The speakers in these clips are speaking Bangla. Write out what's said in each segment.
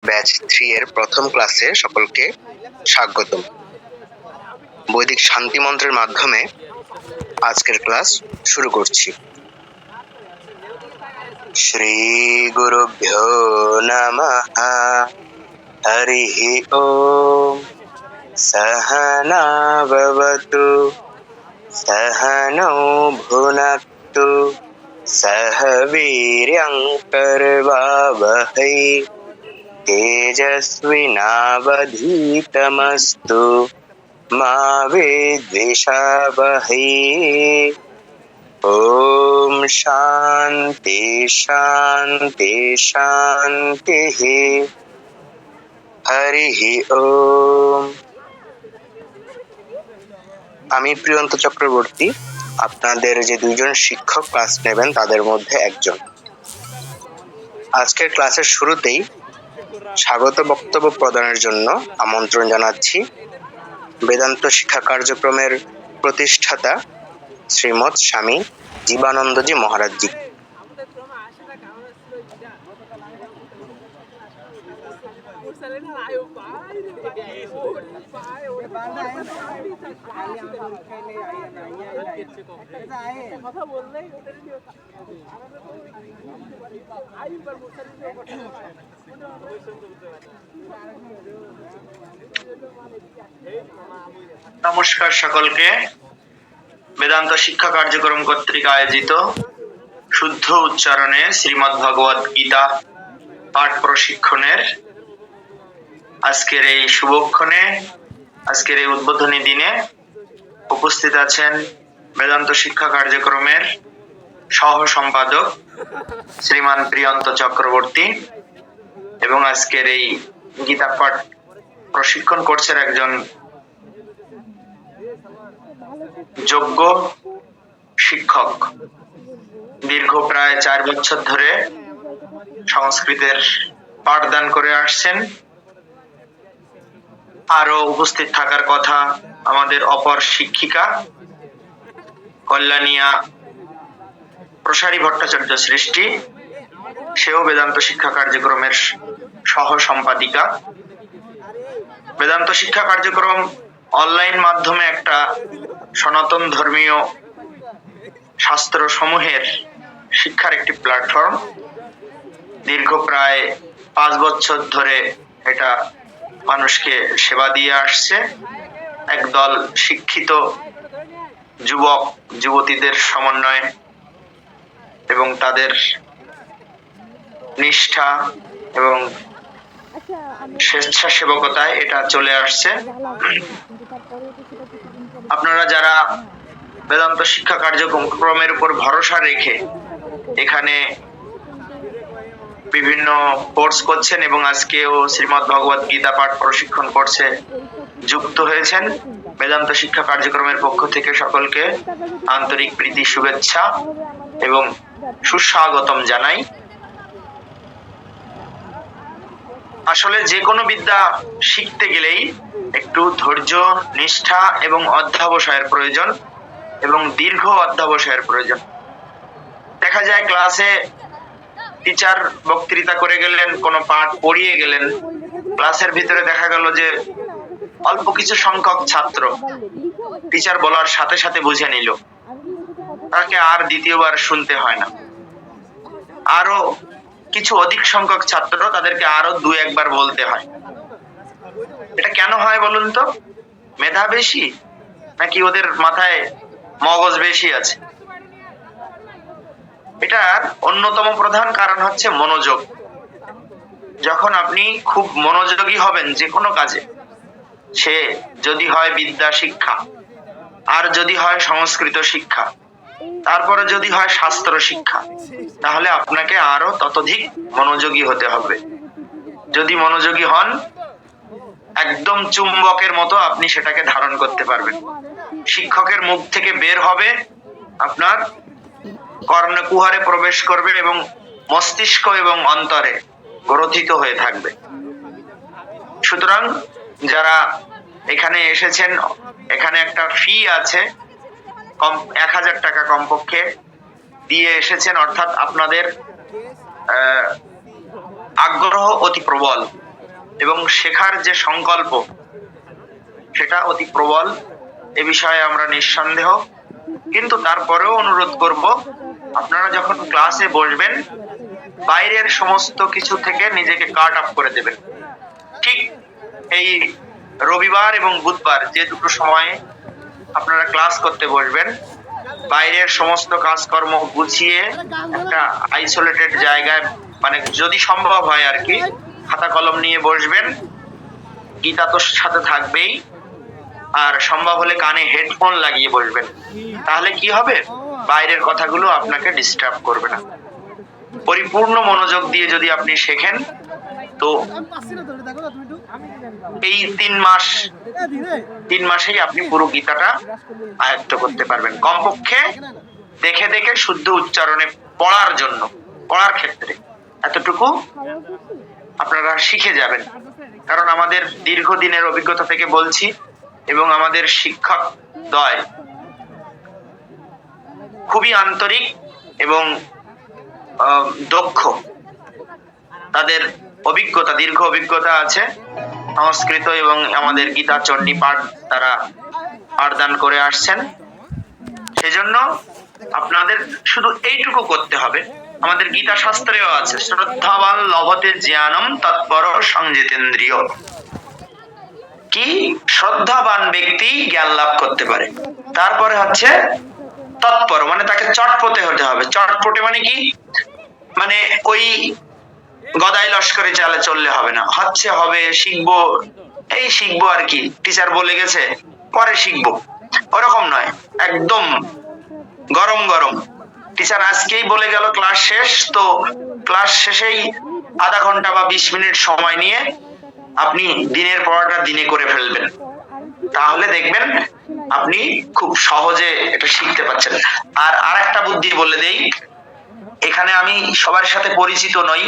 ব্যাচ 3 এর প্রথম ক্লাসে সকলকে স্বাগতম। বৈদিক শান্তি মন্ত্রের মাধ্যমে আজকের ক্লাস শুরু করছি। শ্রী গুরুভ্যো নমঃ। হরিঃ ওম। সহনা ভবতু সহনৌ ভুনক্তু সহ বীর্যং করবাবহৈ তেজস্বিনাবধীতমস্তু মা বিদ্বিষাবহৈ। ওম শান্তি শান্তি শান্তিঃ। হরিঃ ওম। আমি প্রিয়ন্ত চক্রবর্তী, আপনাদের যে দুইজন শিক্ষক ক্লাস নেবেন তাদের মধ্যে একজন। আজকের ক্লাসের শুরুতেই স্বাগত বক্তব্য প্রদানের জন্য আমন্ত্রণ জানাচ্ছি বেদান্ত শিক্ষা কার্যক্রমের প্রতিষ্ঠাতা শ্রীমৎ স্বামী জীবানন্দজি মহারাজজি। নমস্কার সকলকে। বেদান্ত শিক্ষা কার্যক্রম কর্তৃক আয়োজিত শুদ্ধ উচ্চারণে শ্রীমদ্ ভগবদ গীতা পাঠ প্রশিক্ষণের আজকের এই শুভক্ষণে, আজকের এই উদ্বোধনী দিনে উপস্থিত আছেন বেদান্ত শিক্ষা কার্যক্রমের সহ সম্পাদক শ্রীমান প্রিয়ন্ত চক্রবর্তী, এবং আজকের এই গীতা পাঠ প্রশিক্ষণ কোর্সের একজন যোগ্য শিক্ষক। দীর্ঘ প্রায় 4 বছর ধরে সংস্কৃতের পাঠদান করে আসছেন। আরো উপস্থিত থাকার কথা আমাদের অপর শিক্ষিকা কল্যাণিয়া প্রসারী ভট্টাচার্য সৃষ্টি, সেও বেদান্ত শিক্ষা কার্যক্রমের সহ সম্পাদিকা। বেদান্ত শিক্ষা কার্যক্রম অনলাইন মাধ্যমে একটা সনাতন ধর্মীয় শাস্ত্র সমূহের শিক্ষার একটি প্ল্যাটফর্ম। দীর্ঘ প্রায় 5 বছর ধরে এটা মানুষকে সেবা দিয়ে আসছে। একদল শিক্ষিত যুবক যুবতীদের সমন্বয়ে এবং তাদের নিষ্ঠা এবং স্বেচ্ছাসেবকতায় এটা চলে আসছে। আপনারা যারা বেদান্ত শিক্ষা কার্যক্রমের উপর ভরসা রেখে এখানে বিভিন্ন কোর্স করছেন এবং আজকেও শ্রীমদ্ ভগবদ গীতা পাঠ প্রশিক্ষণ কোর্সে যুক্ত হয়েছেন, বেদান্ত শিক্ষা কার্যক্রমের পক্ষ থেকে সকলকে আন্তরিক প্রীতি শুভেচ্ছা এবং সুস্বাগতম জানাই। আসলে যে কোনো বিদ্যা শিখতে গেলেই একটু ধৈর্য, নিষ্ঠা এবং অধ্যবসায়ের প্রয়োজন, এবং দীর্ঘ অধ্যবসায়ের প্রয়োজন। দেখা যায় ক্লাসে টিচার বক্তৃতা করে গেলেন, কোনো পাঠ পড়িয়ে গেলেন, ক্লাসের ভিতরে দেখা গেল যে অল্প কিছু সংখ্যক ছাত্র টিচার বলার সাথে সাথে বুঝে নিল, তাকে আর দ্বিতীয়বার শুনতে হয় না। আরো কিছু অধিক সংখ্যক ছাত্র, তাদেরকে আরো 2-1 বার বলতে হয়। এটা কেন হয় বলুন তো? মেধা বেশি নাকি ওদের মাথায় মগজ বেশি আছে? এটার অন্যতম প্রধান কারণ হচ্ছে মনোযোগ। যখন আপনি খুব মনোযোগী হবেন যে কোনো কাজে, সে যদি হয় বিদ্যা শিক্ষা, আর যদি হয় সংস্কৃত শিক্ষা, তারপরে যদি হয় শাস্ত্র শিক্ষা, তাহলে আপনাকে আরো ততোধিক মনোযোগী হতে হবে। যদি মনোযোগী হন, একদম চুম্বকের মতো আপনি সেটাকে ধারণ করতে পারবেন। শিক্ষকের মুখ থেকে বের হবে, আপনার কর্ণকুহরে প্রবেশ করবে এবং মস্তিষ্ক এবং অন্তরে গ্রথিত হয়ে থাকবে। সুতরাং যারা এখানে এসেছেন, এখানে একটা ফি আছে, 1000 টাকা কমপক্ষে দিয়ে এসেছেন, অর্থাৎ আপনাদের আগ্রহ অতি প্রবল এবং শেখার যে সংকল্প সেটা অতি প্রবল, এ বিষয়ে আমরা নিঃসন্দেহ। কিন্তু তারপরেও অনুরোধ করব, আপনারা যখন ক্লাসে বসবেন বাইরের সমস্ত কিছু থেকে নিজেকে কাট অফ করে দেবেন। ঠিক এই রবিবার এবং বুধবার যে দুটো সময়ে আপনারা ক্লাস করতে বসবেন, বাইরের সমস্ত কাজকর্ম গুছিয়ে একটা আইসোলেটেড জায়গায়, মানে যদি সম্ভব হয় আর কি, খাতা কলম নিয়ে বসবেন। গীতা তো সাথে থাকবেই, আর সম্ভব হলে কানে হেডফোন লাগিয়ে বসবেন। তাহলে কি হবে, বাইরের কথাগুলো আপনাকে ডিস্টার্ব করবে না। পরিপূর্ণ মনোযোগ দিয়ে যদি আপনি শেখেন, তো এই 3 মাসেই আপনি পুরো গীতাটা আয়ত্ত করতে পারবেন। কমপক্ষে দেখে দেখে শুদ্ধ উচ্চারণে পড়ার ক্ষেত্রে এতটুকু আপনারা শিখে যাবেন। কারণ আমাদের দীর্ঘদিনের অভিজ্ঞতা থেকে বলছি, এবং আমাদের শিক্ষক দ্বয় খুবই আন্তরিক এবং দক্ষ। তাদের দীর্ঘ অভিজ্ঞতা আছে। সংস্কৃত এবং আমাদের গীতা চণ্ডী পাঠ তারা পাঠদান করে আসছেন। সেজন্য আপনাদের শুধু এইটুকু করতে হবে। আমাদের গীতা শাস্ত্রেও আছে, শ্রদ্ধাবান লভতে জ্ঞানম তৎপর সংজিতেন্দ্রিয়। কি শ্রদ্ধাবান ব্যক্তি জ্ঞান লাভ করতে পারে। তারপরে হচ্ছে তৎপর, মানে তাকে চটপটে হতে হবে। চটপটে মানে কি, মানে ওই গদাই লস্করে চালে চললে হবে না। হবে শিখবো আর কি, টিচার বলে গেছে পরে শিখবো, ওরকম নয়। একদম গরম গরম, টিচার আজকেই বলে গেল ক্লাস শেষ, তো ক্লাস শেষেই আধা ঘন্টা বা 20 মিনিট সময় নিয়ে আপনি দিনের পড়াটা দিনে করে ফেলবেন। তাহলে দেখবেন আপনি খুব সহজে এটা শিখতে পারছেন। আর আরেকটা বুদ্ধি বলে দেই, এখানে আমি সবার সাথে পরিচিত নই,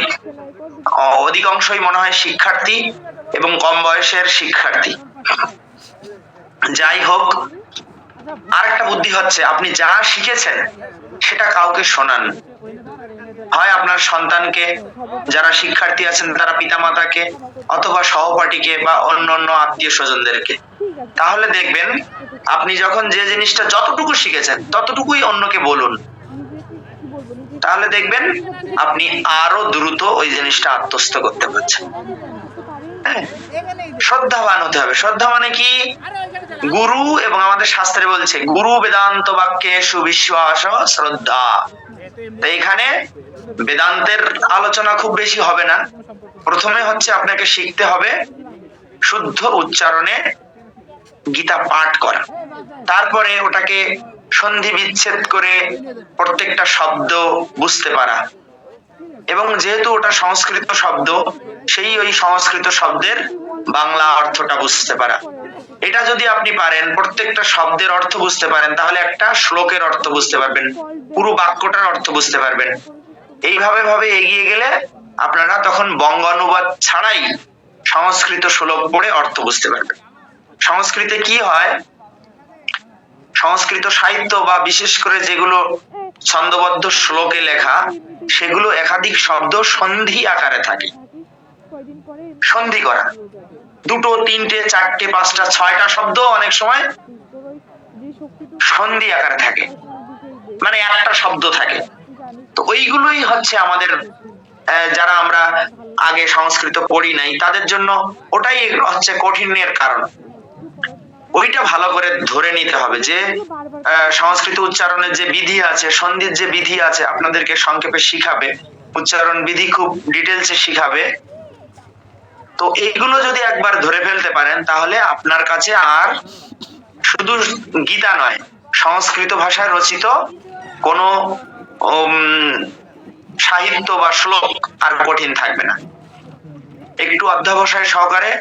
অধিকাংশই মনে হয় শিক্ষার্থী এবং কম বয়সের শিক্ষার্থী। যাই হোক, আরেকটা বুদ্ধি হচ্ছে, আপনি যা শিখেছেন সেটা কাউকে শোনান। হয় আপনার সন্তানকে, যারা শিক্ষার্থী আছেন তারা পিতামাতাকে, অথবা সহপাঠীকে বা অন্যান্য আত্মীয় স্বজনদেরকে। তাহলে দেখবেন আপনি যখন যে জিনিসটা যতটুকু শিখেছেন ততটুকুই অন্যকে বলুন। তাহলে দেখবেন আপনি আরো দ্রুত ওই জিনিসটা আত্মস্থ করতে পারছেন। শ্রদ্ধাবান হতে হবে। শ্রদ্ধা মানে কি, গুরু, এবং আমাদের শাস্ত্রে বলছে গুরু বেদান্ত বাক্যে সুবিশ্বাস শ্রদ্ধা। তো এখানে বেদান্তের আলোচনা খুব বেশি হবে না। প্রথমে হচ্ছে আপনাকে শিখতে হবে শুদ্ধ উচ্চারণে গীতা পাঠ করা, তারপরে ওটাকে সন্ধি বিচ্ছেদ করে প্রত্যেকটা শব্দ বুঝতে পারা, এবং যেহেতু ওটা সংস্কৃত শব্দ, ওই সংস্কৃত শব্দের বাংলা অর্থটা বুঝতে পারা। এটা যদি আপনি পারেন, প্রত্যেকটা শব্দের অর্থ বুঝতে পারেন, তাহলে একটা শ্লোকের অর্থ বুঝতে পারবেন, পুরো বাক্যটার অর্থ বুঝতে পারবেন। এইভাবে এগিয়ে গেলে আপনারা তখন বঙ্গানুবাদ ছাড়াই সংস্কৃত শ্লোক পড়ে অর্থ বুঝতে পারবেন। সংস্কৃতে কি হয়, সংস্কৃত সাহিত্য বা বিশেষ করে যেগুলো ছন্দবদ্ধ শ্লোকে লেখা, সেগুলো একাধিক শব্দ সন্ধি আকারে থাকে। সন্ধি করা 2, 3, 4, 5, 6টা শব্দ অনেক সময় সন্ধি আকারে থাকে, মানে একটা শব্দ থাকে। তো ওইগুলোই হচ্ছে আমাদের, যারা আমরা আগে সংস্কৃত পড়ি নাই তাদের জন্য ওটাই হচ্ছে কঠিনের কারণ। ওইটা ভালো করে ধরে নিতে হবে যে সংস্কৃত উচ্চারণের যে বিধি আছে, সন্ধির যে বিধি আছে, আপনাদেরকে সংক্ষেপে শিখাবে, উচ্চারণ বিধি খুব ডিটেলসে শিখাবে। তো এইগুলো যদি একবার ধরে ফেলতে পারেন, তাহলে আপনার কাছে আর শুধু গীতা নয়, সংস্কৃত ভাষায় রচিত কোনো সাহিত্য বা শ্লোক আর কঠিন থাকবে না। একটু অধ্যবসায় সহকারে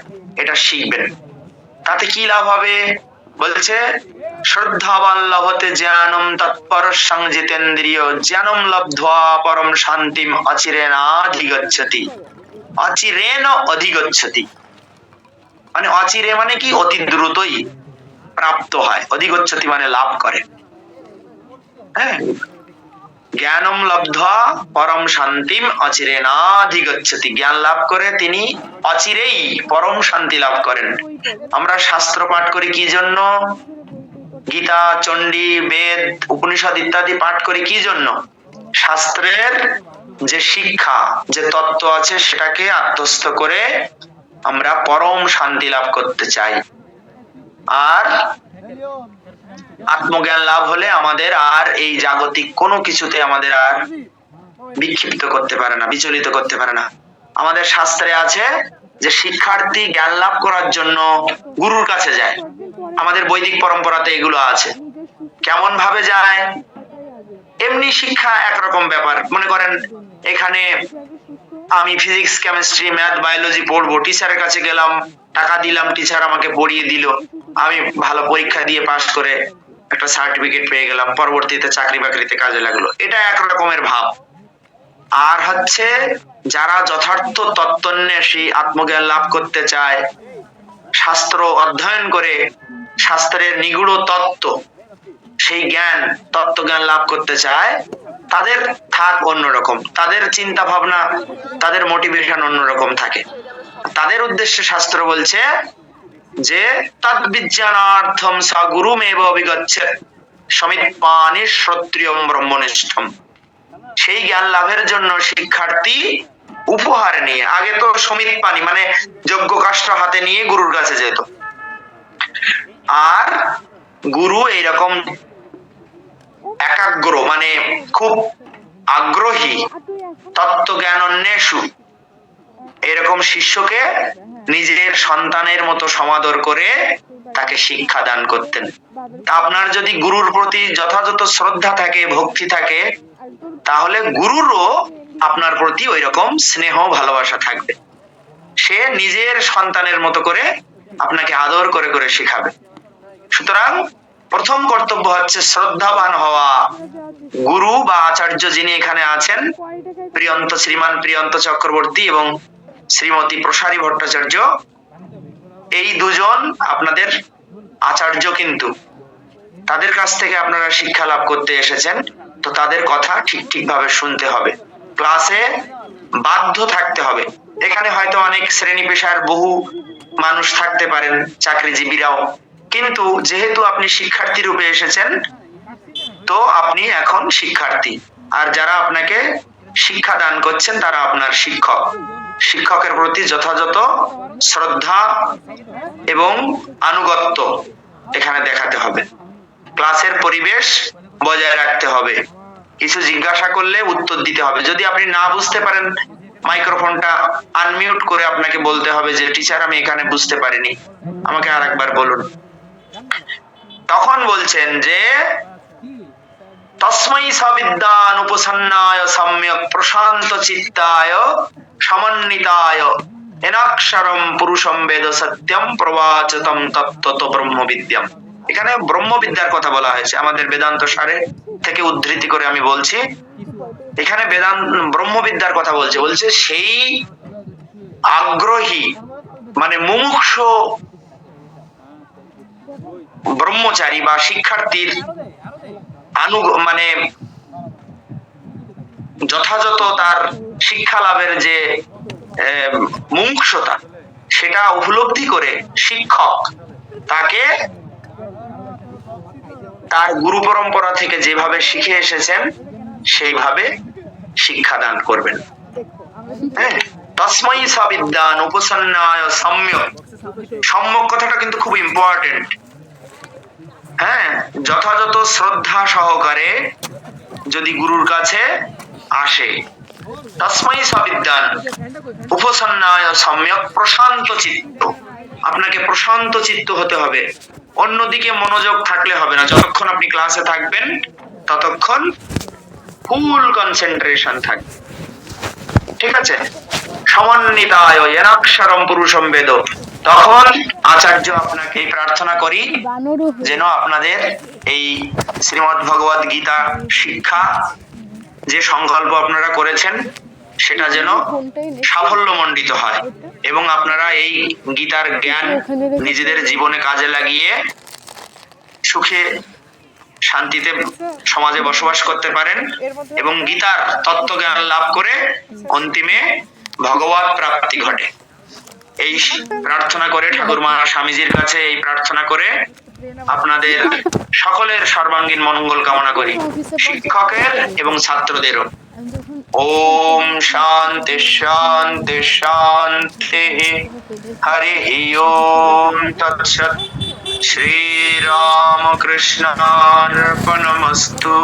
এটা শিখবেন, তাতে কি লাভ হবে বলছে, শ্রদ্ধাবান লভতে জ্ঞানম তৎপর সংজিতেন্দ্রিয় জ্ঞানম লব্ধ্বা পরম শান্তিম অচিরেনাধিগচ্ছতি। অচিরেন অধিগচ্ছতি মানে অচিরে মানে কি, অতি দ্রুতই প্রাপ্ত হয়, অধিগচ্ছতি মানে লাভ করে। হ্যাঁ, জ্ঞানম লব্ধ্বা পরম শান্তিম অচিরেনাধিগচ্ছতি। জ্ঞান লাভ করে তিনি অচিরেই পরম শান্তি লাভ করেন। আমরা শাস্ত্র পাঠ করি কি জন্য? গীতা, চণ্ডী, বেদ, উপনিষদ ইত্যাদি পাঠ করি কি জন্য? শাস্ত্রের যে শিক্ষা, যে তত্ত্ব আছে সেটাকে আত্মস্থ করে আমরা পরম শান্তি লাভ করতে চাই। আর আত্মজ্ঞান লাভ হলে আমাদের আর এই জাগতিক কোনো কিছুতে আমাদের আর বিক্ষিপ্ত করতে পারে না, বিচলিত করতে পারে না। আমাদের শাস্ত্রে আছে যে শিক্ষার্থী জ্ঞান লাভ করার জন্য গুরুর কাছে যায়। আমাদের বৈদিক পরম্পরাতে এগুলো আছে। কেমন ভাবে যায়? এমনি শিক্ষা একরকম ব্যাপার। মনে করেন এখানে আমি ফিজিক্স, কেমিস্ট্রি, ম্যাথ, বায়োলজি পড়বো, টিচারের কাছে গেলাম, টাকা দিলাম, টিচার আমাকে পড়িয়ে দিল, আমি ভালো পরীক্ষা দিয়ে পাস করে একটা সার্টিফিকেট পেয়ে গেলাম, পরবর্তীতে চাকরি বাকরিতে কাজে লাগলো। এটা এক রকমের ভাব। আর হচ্ছে যারা যথার্থ তত্ত্বন্বেষী, আত্মজ্ঞান লাভ করতে চায়, শাস্ত্র অধ্যয়ন করে শাস্ত্রের নিগূঢ় তত্ত্ব, সেই জ্ঞান, তত্ত্বজ্ঞান লাভ করতে চায়, তাদের থাক অন্যরকম, তাদের চিন্তা ভাবনা, তাদের মোটিভেশন অন্যরকম থাকে। তাদের উদ্দেশ্যে শাস্ত্র বলছে যে তদ্বিজ্ঞানার্থম স গুরুমেব অভিগচ্ছেৎ সমিৎপানি শ্রোত্রিয়ম ব্রহ্মনিষ্ঠম। সেই জ্ঞান লাভের জন্য শিক্ষার্থী উপহার নিয়ে, আগে তো সমিত পানি মানে যজ্ঞ কাষ্ঠ হাতে নিয়ে গুরুর কাছে যেত, আর গুরু এইরকম একাগ্র মানে খুব আগ্রহী তত্ত্বজ্ঞান অন্বেষু এরকম শিষ্যকে নিজের সন্তানের মতো সমাদর করে তাকে শিক্ষা দান করতেন। আপনার যদি গুরুর প্রতি যথাযথ শ্রদ্ধা থাকে, ভক্তি থাকে, তাহলে গুরুরও আপনার প্রতি ওই রকম স্নেহ ভালোবাসা থাকবে। সে নিজের সন্তানের মতো করে আপনাকে আদর করে করে শেখাবে। সুতরাং প্রথম কর্তব্য হচ্ছে শ্রদ্ধাবান হওয়া। গুরু বা আচার্য যিনি এখানে আছেন, প্রিয়ন্ত, শ্রীমান প্রিয়ন্ত চক্রবর্তী এবং শ্রীমতী প্রসারী ভট্টাচার্য, এই দুজন আপনাদের আচার্য, কিন্তু তাদের কাছ থেকে আপনারা শিক্ষা লাভ করতে এসেছেন, তো তাদের কথা ঠিক ঠিক ভাবে শুনতে হবে, ক্লাসে বাধ্য থাকতে হবে। এখানে হয়তো অনেক শ্রেণী পেশার বহু মানুষ থাকতে পারেন, চাকরিজীবীরাও, কিন্তু যেহেতু আপনি শিক্ষার্থী রূপে এসেছেন, তো আপনি এখন শিক্ষার্থী, আর যারা আপনাকে শিক্ষা দান করছেন তারা আপনার শিক্ষক। শিক্ষকের প্রতি যথাযথ শ্রদ্ধা এবং আনুগত্য এখানে দেখাতে হবে। ক্লাসের পরিবেশ বজায় রাখতে হবে। কিছু জিজ্ঞাসা করলে উত্তর দিতে হবে। যদি আপনি না বুঝতে পারেন, মাইক্রোফোনটা আনমিউট করে আপনাকে বলতে হবে যে টিচার আমি এখানে বুঝতে পারিনি, আমাকে আরেকবার বলুন। তখন বলছেন যে তস্मै সবিদ্যান উপসন্নায় সম্যক প্রশান্ত চিত্তায় সমন্বিতায় এনাক্ষরম পুরুষম বেদ সত্যম প্রবাচতম তত্ত্বত ব্রহ্মবিদ্যাম। এখানে ব্রহ্মবিদ্যার কথা বলা হয়েছে। আমাদের বেদান্ত সারে থেকে উদ্ধৃতি করে আমি বলছি, এখানে বেদান্ত ব্রহ্মবিদ্যার কথা বলছে। বলছে সেই আগ্রহী মানে মুমুক্ষু ব্রহ্মচারী বা শিক্ষার্থীর মানে যথাযথ তার শিক্ষা লাভের যে মুমুক্ষুতা, সেটা উপলব্ধি করে শিক্ষক তাকে তার গুরু পরম্পরা থেকে যেভাবে শিখে এসেছেন সেইভাবে শিক্ষাদান করবেন। হ্যাঁ, তস্मै সবিদ্যান উপসন্নায় সম্যক। সম্যক কথাটা কিন্তু খুব ইম্পর্টেন্ট। হ্যাঁ, যথাযথ শ্রদ্ধা সহকারে যদি গুরুর কাছে আসে, তস্मै সবিদ্যান উপসন্নায় সম্যক প্রশান্ত চিত্ত। আপনাকে প্রশান্ত চিত্ত হতে হবে, অন্যদিকে মনোযোগ থাকলে হবে না। যতক্ষণ আপনি ক্লাসে থাকবেন ততক্ষণ ফুল কনসেন্ট্রেশন থাকবে, ঠিক আছে? সমন্বিতায় এনাক্ষরম পুরুষম বেদ। তখন আচার্য আপনাকে প্রার্থনা করি যেন আপনাদের এই শ্রীমদ্ ভগবদ গীতা শিক্ষা যে সংকল্প আপনারা করেছেন সেটা যেন সাফল্যমণ্ডিত হয় এবং আপনারা এই গীতার জ্ঞান নিজেদের জীবনে কাজে লাগিয়ে সুখে শান্তিতে সমাজে বসবাস করতে পারেন এবং গীতার তত্ত্বজ্ঞান লাভ করে অন্তিমে ভগবত প্রাপ্তি ঘটে। এই প্রার্থনা করে ঠাকুরমা স্বামীজির কাছে এই প্রার্থনা করে আপনাদের সকলের সর্বাঙ্গীন মঙ্গল কামনা করি, শিক্ষকের এবং ছাত্রদেরও। ওম শান্তি শান্তি শান্তি। হরি ওম তৎসৎ। শ্রীরামকৃষ্ণার্পণমস্তু।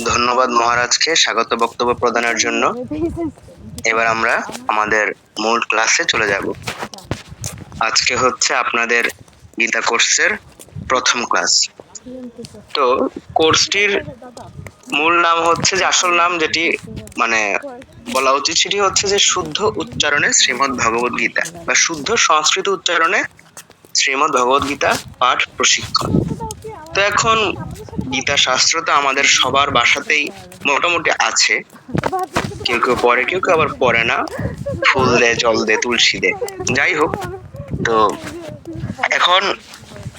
ধন্যবাদ মহারাজকে স্বাগত বক্তব্য প্রদানের জন্য। এবার আমরা আমাদের মূল ক্লাসে চলে যাব। আজকে হচ্ছে আপনাদের গীতা কোর্সের প্রথম ক্লাস। তো কোর্সটির মূল নাম হচ্ছে, যে আসল নাম যেটি মানে বলা উচিত সেটি হচ্ছে যে শুদ্ধ উচ্চারণে শ্রীমদ্ ভগবদ গীতা বা শুদ্ধ সংস্কৃত উচ্চারণে শ্রীমদ্ ভগবদ গীতা পাঠ প্রশিক্ষণ। তো এখন গীতা শাস্ত্র তো আমাদের সবার বাসাতেই মোটামুটি আছে, কেউ কেউ পড়ে, কেউ কেউ আবার পড়ে না, ফুল দে, জল দে, তুলসী দে, যাই হোক। তো এখন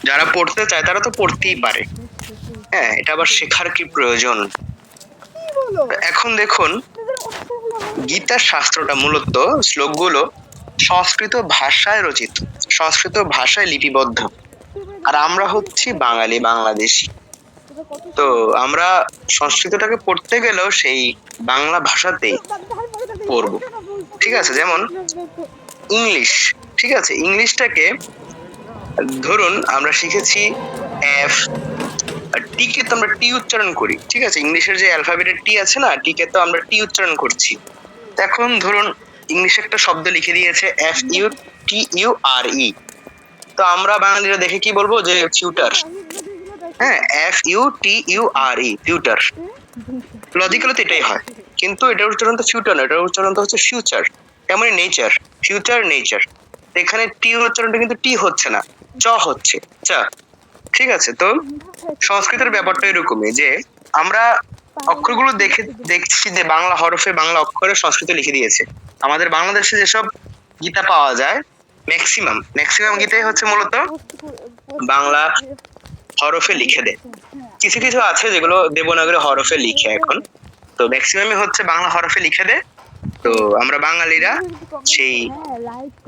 যারা পড়তে চায় তারা তো পড়তেই পারে, হ্যাঁ, এটা আবার শেখার কি প্রয়োজন? এখন দেখুন, গীতা শাস্ত্রটা মূলত শ্লোকগুলো সংস্কৃত ভাষায় রচিত, সংস্কৃত ভাষায় লিপিবদ্ধ, আর আমরা হচ্ছি বাঙালি, বাংলাদেশি। তো আমরা সংস্কৃতটাকে পড়তে গেলেও সেই বাংলা ভাষাতেই পড়বো, ঠিক আছে? যেমন ইংলিশ, ঠিক আছে, ইংলিশটাকে ধরুন আমরা শিখেছি এফ, টি কে তো আমরা টি উচ্চারণ করি, ঠিক আছে? ইংলিশের যে অ্যালফাবেটের টি আছে না, টি কে তো আমরা টি উচ্চারণ করছি। এখন ধরুন ইংলিশে একটা শব্দ লিখে দিয়েছে F U T U R E, তো আমরা বাঙালিরা দেখে কি বলবো? যে ফিউটার, হ্যাঁ, F U T U R E, future. Logically তো এটাই হয়, কিন্তু এটার উচ্চারণ তো ফিউটার না, এটার উচ্চারণ তো হচ্ছে ফিউচার। তেমনই নেচার, ফিউচার নেচার। এখানে টি উচ্চারণটা কিন্তু টি হচ্ছে না, চ হচ্ছে, চ, ঠিক আছে? তো সংস্কৃতের ব্যাপারটা এরকমই, যে আমরা অক্ষরগুলো দেখছি যে বাংলা হরফে, বাংলা অক্ষরে সংস্কৃত লিখে দিয়েছে। আমাদের বাংলাদেশে যেসব গীতা পাওয়া যায়, ম্যাক্সিমাম গীতাই হচ্ছে মূলত বাংলা হরফে লিখে দেয়। কিছু কিছু আছে যেগুলো দেবনাগরী হরফে লিখে এখন, তো ম্যাক্সিমামই হচ্ছে বাংলা হরফে লিখে দেয়। তো আমরা বাঙালিরা সেই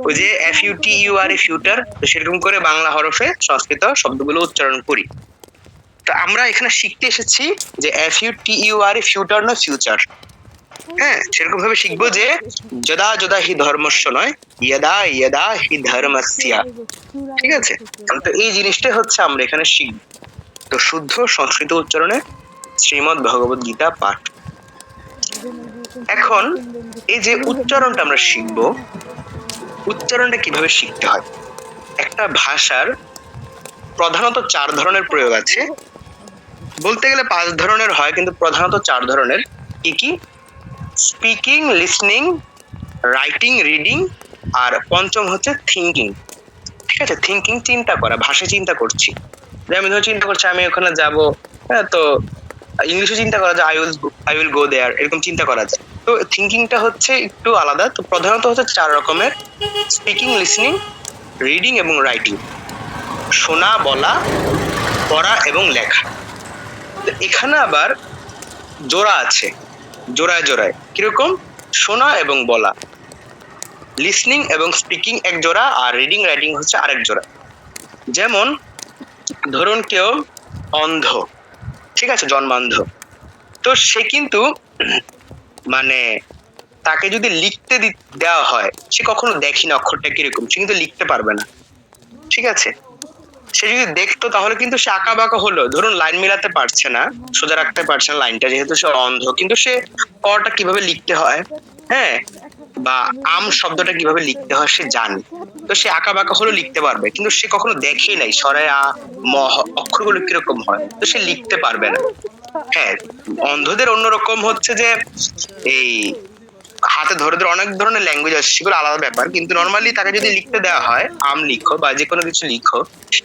ওই যে F U T U R E future, তো সেরকম করে বাংলা হরফে সংস্কৃত শব্দগুলো উচ্চারণ করি। তো আমরা এখানে শিখতে এসেছি যে F U T U R E future না ফিউচার, হ্যাঁ, সেরকম ভাবে শিখবো যে যদা যদা হি ধর্মস্য নয়, ইয়দা ইয়দা হি ধর্মস্য, ঠিক আছে? তো এই জিনিসটা হচ্ছে আমরা এখানে শিখব। তো শুদ্ধ সংস্কৃত উচ্চারণে শ্রীমদ্ ভগবদ গীতা পাঠ। এখন এই যে উচ্চারণটা আমরা শিখবো, উচ্চারণটা কিভাবে শিখতে হয়? একটা ভাষার প্রধানত 4 ধরনের প্রয়োগ আছে, বলতে গেলে 5 ধরনের হয়, কিন্তু প্রধানত 4 ধরনের। কি কি? স্পিকিং, লিসনিং, রাইটিং, রিডিং, আর পঞ্চম হচ্ছে থিঙ্কিং, ঠিক আছে? থিঙ্কিং, চিন্তা করা, ভাষা চিন্তা করছি। যে আমি ধরো চিন্তা করছি আমি ওখানে যাব, হ্যাঁ, তো ইংলিশে চিন্তা করা যায় আই উইল গো দেয়ার, এরকম চিন্তা করা যায়। তো থিঙ্কিংটা হচ্ছে একটু আলাদা। তো প্রধানত হচ্ছে 4 রকমের: স্পিকিং, লিসনিং, রিডিং এবং রাইটিং। শোনা, বলা, পড়া এবং লেখা। তো এখানে আবার জোড়া আছে, জোড়ায় জোড়ায়। কিরকম? শোনা এবং বলা, লিসনিং এবং স্পিকিং এক জোড়া, আর রিডিং রাইটিং হচ্ছে আরেক জোড়া। যেমন ধরুন কেউ অন্ধ, ঠিক আছে, জন্মান্ধ, তো সে কিন্তু মানে তাকে যদি লিখতে দেওয়া হয়, সে কখনো দেখি না অক্ষরটা কিরকম, সে কিন্তু লিখতে পারবে না, ঠিক আছে? সে যদি দেখতো তাহলে কিন্তু সে আঁকা বাঁকা হলো, ধরুন লাইন মিলাতে পারছে না, সোজা রাখতে পারছে না লাইনটা, যেহেতু সে অন্ধ, কিন্তু সে কটা কিভাবে লিখতে হয়, হ্যাঁ, বা আম শব্দটা কিভাবে লিখতে হয় সে জানে। তো সে আঁকা বাঁকা হলো, লিখতে পারবে, কিন্তু সে কখনো দেখেই নাই সরাই আ ম অক্ষরগুলো কিরকম হয়, তো সে লিখতে পারবে না। হ্যাঁ, অন্ধদের অন্যরকম হচ্ছে যে এই হাতে ধরে ধরে অনেক ধরনের ল্যাঙ্গুয়েজ আছে, সেগুলো আলাদা ব্যাপার, কিন্তু নর্মালি তাকে যদি লিখতে দেওয়া হয় আম লিখো বা যে কোনো কিছু লিখো,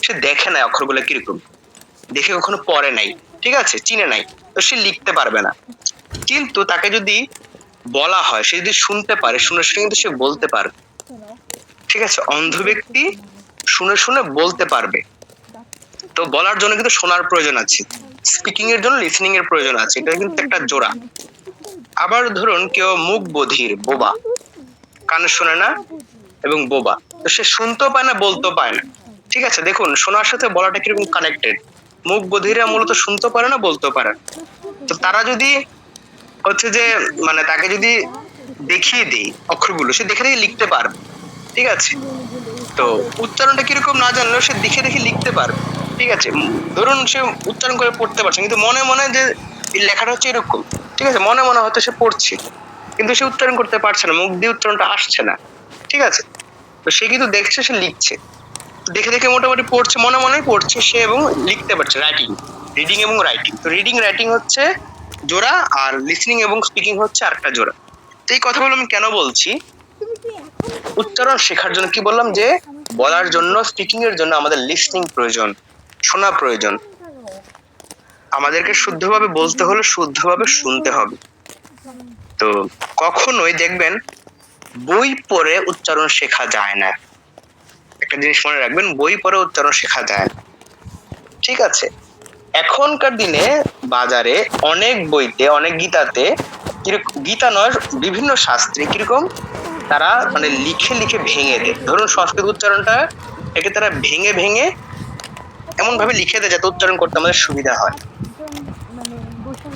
সে দেখে নাই অক্ষরগুলো কিরকম, দেখে কখনো পড়ে নাই, ঠিক আছে, চিনে নাই, তো সে লিখতে পারবে না। কিন্তু তাকে যদি বলা হয়, সে যদি শুনতে পারে, শুনে শুনে কিন্তু সে বলতে পারবে, ঠিক আছে, অন্ধ ব্যক্তি শুনে শুনে বলতে পারবে। তো বলার জন্য কিন্তু শোনার প্রয়োজন আছে, স্পিকিং এর জন্য লিসনিং এর প্রয়োজন আছে, এটা কিন্তু একটা জোড়া। আবার ধরুন কেউ মুখ বধির, বোবা, কানে শোনে না এবং বোবা, তো সে শুনতেও পায় না, বলতেও পায় না। ঠিক আছে, দেখুন শোনার সাথে বলাটা কিরকম কানেক্টেড। মুখ বধিরা মূলত শুনতেও পারে না, বলতেও পারে না। তো তারা যদি হচ্ছে যে মানে তাকে যদি দেখিয়ে দেই অক্ষরগুলো, সে দেখে দেখে লিখতে পারবে। ঠিক আছে, তো উচ্চারণটা কিরকম না জানলেও সে দেখে দেখে লিখতে পারবে। ঠিক আছে, ধরুন সে উচ্চারণ করে পড়তে পারছে, কিন্তু মনে মনে যে এই লেখাটা হচ্ছে এরকম, ঠিক আছে, মনে মনে হয়তো সে পড়ছে, কিন্তু সে উচ্চারণ করতে পারছে না, মুখ দিয়ে উচ্চারণটা আসছে না। ঠিক আছে, তো সে কিন্তু দেখছে, সে লিখছে, দেখে দেখে মোটামুটি পড়ছে, মনে মনেই পড়ছে সে, এবং লিখতে পারছে। রাইটিং, রিডিং এবং রাইটিং। তো রিডিং রাইটিং হচ্ছে জোড়া, আর লিসনিং এবং স্পিকিং হচ্ছে আরেকটা জোড়া। তো এই কথাগুলো আমি কেন বলছি, উচ্চারণ শেখার জন্য কি বললাম, যে বলার জন্য, স্পিকিং এর জন্য আমাদের লিসনিং প্রয়োজন, শোনা প্রয়োজন। আমাদেরকে শুদ্ধভাবে বলতে হলে শুদ্ধভাবে শুনতে হবে। তো কখনোই দেখবেন বই পড়ে উচ্চারণ শেখা যায় না। একটা জিনিস মনে রাখবেন, বই পড়ে উচ্চারণ শেখা যায় না। ঠিক আছে, এখনকার দিনে বাজারে অনেক বইতে, অনেক গীতাতে, গীতা নয়, বিভিন্ন শাস্ত্রে কিরকম তারা মানে লিখে লিখে ভেঙে দেয়। ধরুন সংস্কৃত উচ্চারণটা একে তারা ভেঙে ভেঙে এমন ভাবে লিখে দেয় যাতে উচ্চারণ করতে আমাদের সুবিধা হয়।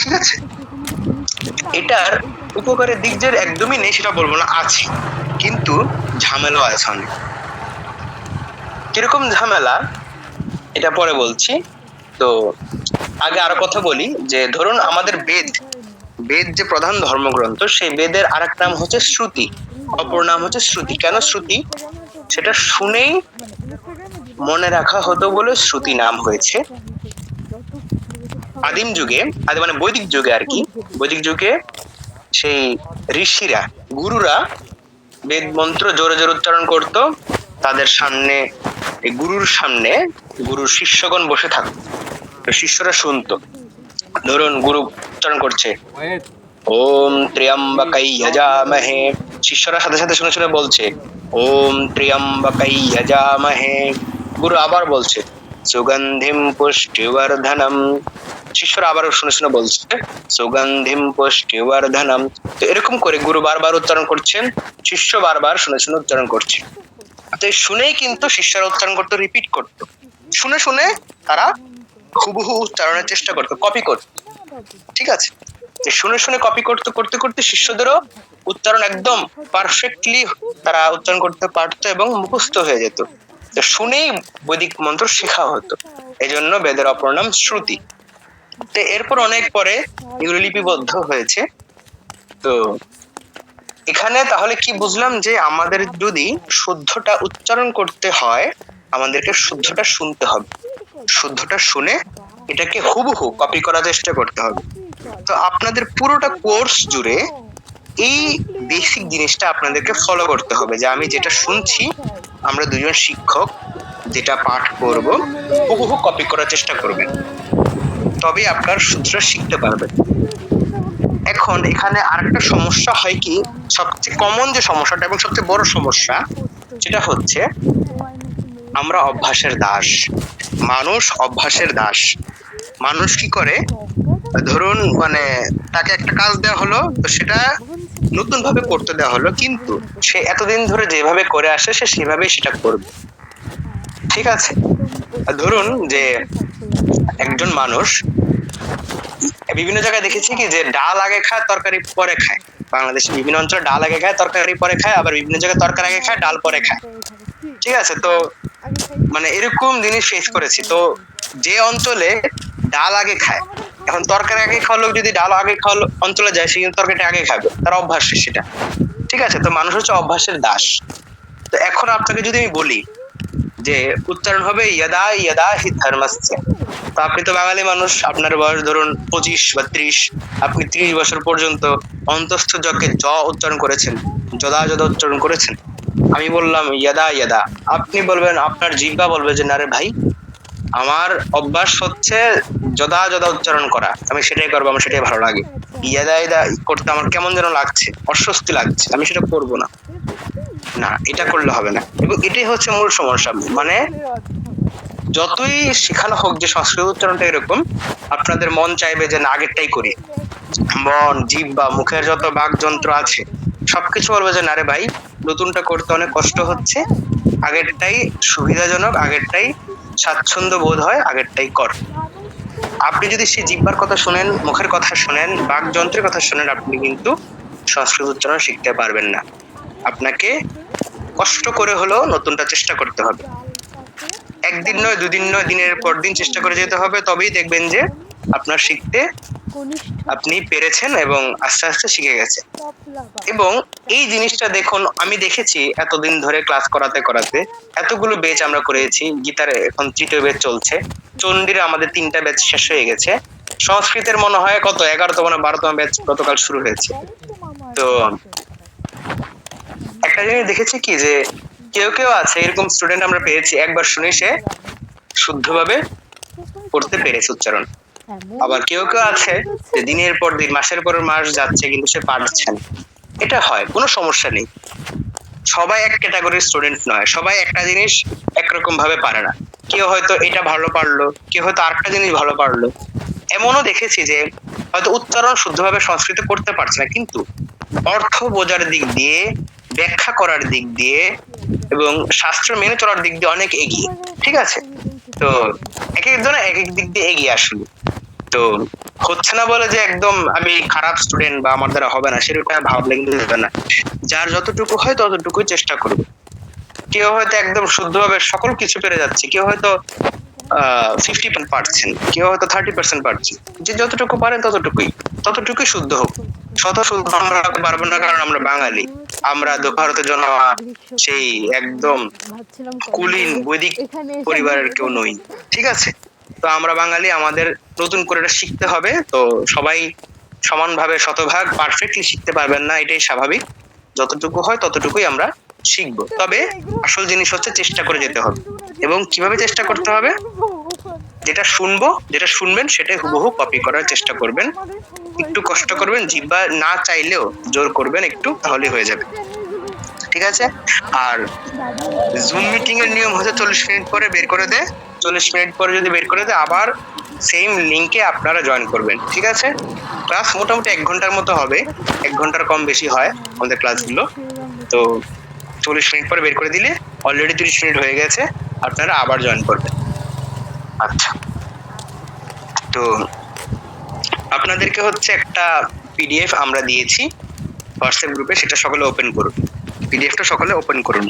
ঠিক আছে, এটার উপকারের দিক যে একদমই নেই সেটা বলবো না, আছে, কিন্তু ঝামেলা আছে অনেক। কিরকম ঝামেলা এটা পরে বলছি। তো আগে আরো কথা বলি, যে ধরুন আমাদের বেদ, বেদ যে প্রধান ধর্মগ্রন্থ, সেই বেদের আরেক নাম হচ্ছে শ্রুতি, অপর নাম হচ্ছে শ্রুতি। কেন শ্রুতি? সেটা শুনেই মনে রাখা হতো বলে শ্রুতি নাম হয়েছে। আদিম যুগে, মানে বৈদিক যুগে আর কি, বৈদিক যুগে সেই ঋষিরা, গুরুরা বেদ মন্ত্র জোরে জোরে উচ্চারণ করত, তাদের সামনে, এই গুরুর সামনে গুরুর শিষ্যগণ বসে থাকতো, তো শিষ্যরা শুনতো। ধরুন গুরু উচ্চারণ করছে ওম ত্র্যম্বকাই যজামহে, শিষ্যরা সাথে সাথে শুনে শুনে বলছে ওম ত্র্যম্বকাই যজামহে। গুরু আবার বলছে সুগন্ধিম পুষ্টিবর্ধনম, শিষ্যরা আবার শুনে শুনে বলছে সুগন্ধিম পুষ্টিবর্ধনম। তো এরকম করে গুরু বারবার উচ্চারণ করছেন, শিষ্য বারবার শুনে শুনে উচ্চারণ করছে। তো এই শুনেই কিন্তু শিষ্যরা উচ্চারণ করতো, রিপিট করতো, শুনে শুনে তারা হুবহু উচ্চারণের চেষ্টা করতো, কপি করতো। ঠিক আছে, শুনে শুনে কপি করতে করতে করতে শিষ্যদেরও উচ্চারণ একদম পারফেক্টলি তারা উচ্চারণ করতে পারতো এবং মুখস্থ হয়ে যেত। তো শুনেই বৈদিক মন্ত্র শেখা হতো, এই জন্য বেদের অপর নাম শ্রুতি। তো এরপর অনেক পরে এগুলো লিপিবদ্ধ হয়েছে। তো এখানে তাহলে কি বুঝলাম, যে আমাদের যদি শুদ্ধটা উচ্চারণ করতে হয়, আমাদেরকে শুদ্ধটা শুনতে হবে, শুদ্ধটা শুনে এটাকে হুবহু কপি করার চেষ্টা করতে হবে। তো আপনাদের পুরোটা কোর্স জুড়ে এই বেসিক জিনিসটা আপনাদেরকে ফলো করতে হবে, যে আমি যেটা শুনছি, আমরা দুজন শিক্ষক যেটা পাঠ করব হুবহু কপি করার চেষ্টা করবেন, তবে আপনার শুদ্ধটা শিখতে পারবেন। এখন এখানে আরেকটা সমস্যা হয় কি, সবচেয়ে কমন যে সমস্যাটা এবং সবচেয়ে বড় সমস্যা, সেটা হচ্ছে আমরা অভ্যাসের দাস। মানুষ অভ্যাসের দাস। মানুষ কি করে, ধরুন মানে তাকে একটা কাজ দেওয়া হলো, তো সেটা নতুন ভাবে করতে দেওয়া হলো, কিন্তু সে এতদিন ধরে যেভাবে করে আসে সে সেভাবেই সেটা করবে। ঠিক আছে, ধরুন যে একজন মানুষ, বিভিন্ন জায়গায় দেখেছি কি, যে ডাল আগে খায় তরকারি পরে খায়। বাংলাদেশে বিভিন্ন অঞ্চলে ডাল আগে খায় তরকারি পরে খায়, আবার বিভিন্ন জায়গায় তরকারি আগে খায় ডাল পরে খায়। ঠিক আছে, তো মানে এরকম জিনিস ফেস করেছি। তো যে অঞ্চলে ডাল আগে খায়, এখন তরকারি আগে খাওয়া লোক যদি ডাল আগে খাওয়া অঞ্চলে যায়, সে কিন্তু তরকারিটা আগে খাবে, তার অভ্যাস সেটা। ঠিক আছে, তো মানুষ হচ্ছে অভ্যাসের দাস। তো এখন আপনাকে যদি আমি বলি যে উচ্চারণ হবে ইয়াদা ইয়াদা হি ধর্মস্য, তো আপনি তো বাঙালি মানুষ, আপনার বয়স ধরুন 25 বা 30, আপনি 30 বছর পর্যন্ত অন্তস্থ জকে জ উচ্চারণ করেছেন, যদা যদা উচ্চারণ করেছেন। আমি বললাম ইয়াদা ইয়াদা, আপনি বলবেন, আপনার জিহ্বা বলবে যে না রে ভাই, আমার অভ্যাস হচ্ছে যদা যদা উচ্চারণ করা, আমি সেটাই করবো, আমার সেটাই ভালো লাগে। ইয়াদা ইয়াদা করতে আমার কেমন যেন লাগছে, অস্বস্তি লাগছে, আমি সেটা করবো না। না, এটা করলে হবে না, এবং এটাই হচ্ছে মূল সমস্যা। মানে যতই শেখানো হোক যে সংস্কৃত উচ্চারণটা এরকম, আপনাদের মন চাইবে যে না আগেরটাই করি। মন, জিভ বা মুখের যত বাকযন্ত্র আছে সবকিছু বলবে যে না রে ভাই, নতুনটা করতে অনেক কষ্ট হচ্ছে, আগেরটাই সুবিধাজনক, আগেরটাই স্বাচ্ছন্দ্য বোধ হয়, আগেরটাই কর। আপনি যদি সেই জিহ্বার কথা শুনেন, মুখের কথা শুনেন, বাকযন্ত্রের কথা শুনেন, আপনি কিন্তু সংস্কৃত উচ্চারণ শিখতে পারবেন না। আপনাকে কষ্ট করে হলেও নতুনটা চেষ্টা করতে হবে। একদিন নয়, দুদিন নয়, দিনের পর দিন চেষ্টা করে যেতে হবে, তবেই দেখবেন যে আপনার শিখতে আপনি পেরেছেন এবং আস্তে আস্তে শিখে গেছে। এবং এই জিনিসটা দেখুন, আমি দেখেছি এতদিন ধরে ক্লাস করাতে করাতে এতগুলো ব্যাচ আমরা করেছি, গীতারে এখন 3য় ব্যাচ চলছে, চণ্ডীর আমাদের 3টা ব্যাচ শেষ হয়ে গেছে, সংস্কৃতের মনে হয় কত 11তম না 12তম ব্যাচ গতকাল শুরু হয়েছে। তো একটা জিনিস দেখেছি কি, যে কেউ কেউ আছে এরকম স্টুডেন্ট আমরা পেয়েছি, একবার শুনে সে শুদ্ধভাবে করতে পেরেছে উচ্চারণ। আবার কেউ কেউ আছে যে দিনের পর দিন, মাসের পর মাস যাচ্ছে কিন্তু সে পারছে না। এটা হয়, কোনো সমস্যা নেই। সবাই এক ক্যাটাগরির স্টুডেন্ট নয়, সবাই একটা জিনিস একরকম ভাবে পারে না। কেউ হয়তো এটা ভালো পারলো, কেউ হয়তো আরেকটা জিনিস ভালো পারলো। এমনও দেখেছি যে হয়তো উচ্চারণ শুদ্ধভাবে সংস্কৃত করতে পারছে না, কিন্তু অর্থ বোঝার দিক দিয়ে, ব্যাখ্যা করার দিক দিয়ে এবং শাস্ত্র মেনে চলার দিক দিয়ে অনেক এগিয়ে। ঠিক আছে? তো এক একজন এক এক দিক দিয়ে এগিয়ে আসলে। তো হচ্ছে না বলে যে একদম আমি খারাপ স্টুডেন্ট বা আমার দ্বারা হবে না, সেটা ভাবলে কিন্তু হবে না। যার যতটুকু হয় ততটুকুই চেষ্টা করবে। কেউ হয়তো একদম শুদ্ধভাবে সকল কিছু পেরে যাচ্ছে, কেউ হয়তো 50% কেউ হয়তো 30% পারছে। যে যতটুকু পারেন ততটুকুই শুদ্ধ হোক। শত শুদ্ধ আমরা পারবো না, কারণ আমরা বাঙালি, আমরা ভারতের জন্য সেই একদম কুলীন বৈদিক পরিবারের কেউ নই। ঠিক আছে? তো আমরা বাঙালি, আমাদের নতুন করে এটা শিখতে হবে। তো সবাই সমানভাবে শতভাগ পারফেক্টলি শিখতে পারবেন না, এটাই স্বাভাবিক। যতটুকু হয় ততটুকুই আমরা শিখবো, তবে আসল জিনিস হচ্ছে চেষ্টা করে যেতে হবে। এবং কিভাবে চেষ্টা করতে হবে? যেটা শুনবো, যেটা শুনবেন সেটাই হুবহু কপি করার চেষ্টা করবেন, একটু কষ্ট করবেন, জিহ্বা না চাইলেও জোর করবেন একটু, তাহলেই হয়ে যাবে। ঠিক আছে? আর জুম মিটিং এর নিয়ম হচ্ছে 40 মিনিট পরে বের করে দেয়, 40 মিনিট পরে যদি বের করে দেয় আবার সেম লিংকে আপনারা জয়েন করবেন। ঠিক আছে? ক্লাস মোটামুটি 1 ঘন্টার মতো হবে, 1 ঘন্টার কম বেশি হয় আমাদের ক্লাসগুলো। তো 40 মিনিট পরে বের করে দিলে অলরেডি 30 মিনিট হয়ে গেছে, আপনারা আবার জয়েন করবেন। আচ্ছা, তো আপনাদেরকে হচ্ছে একটা পিডিএফ আমরা দিয়েছি হোয়াটসঅ্যাপ গ্রুপে, সেটা সকলে ওপেন করুন। পিডিএফটা সকলে ওপেন করুন।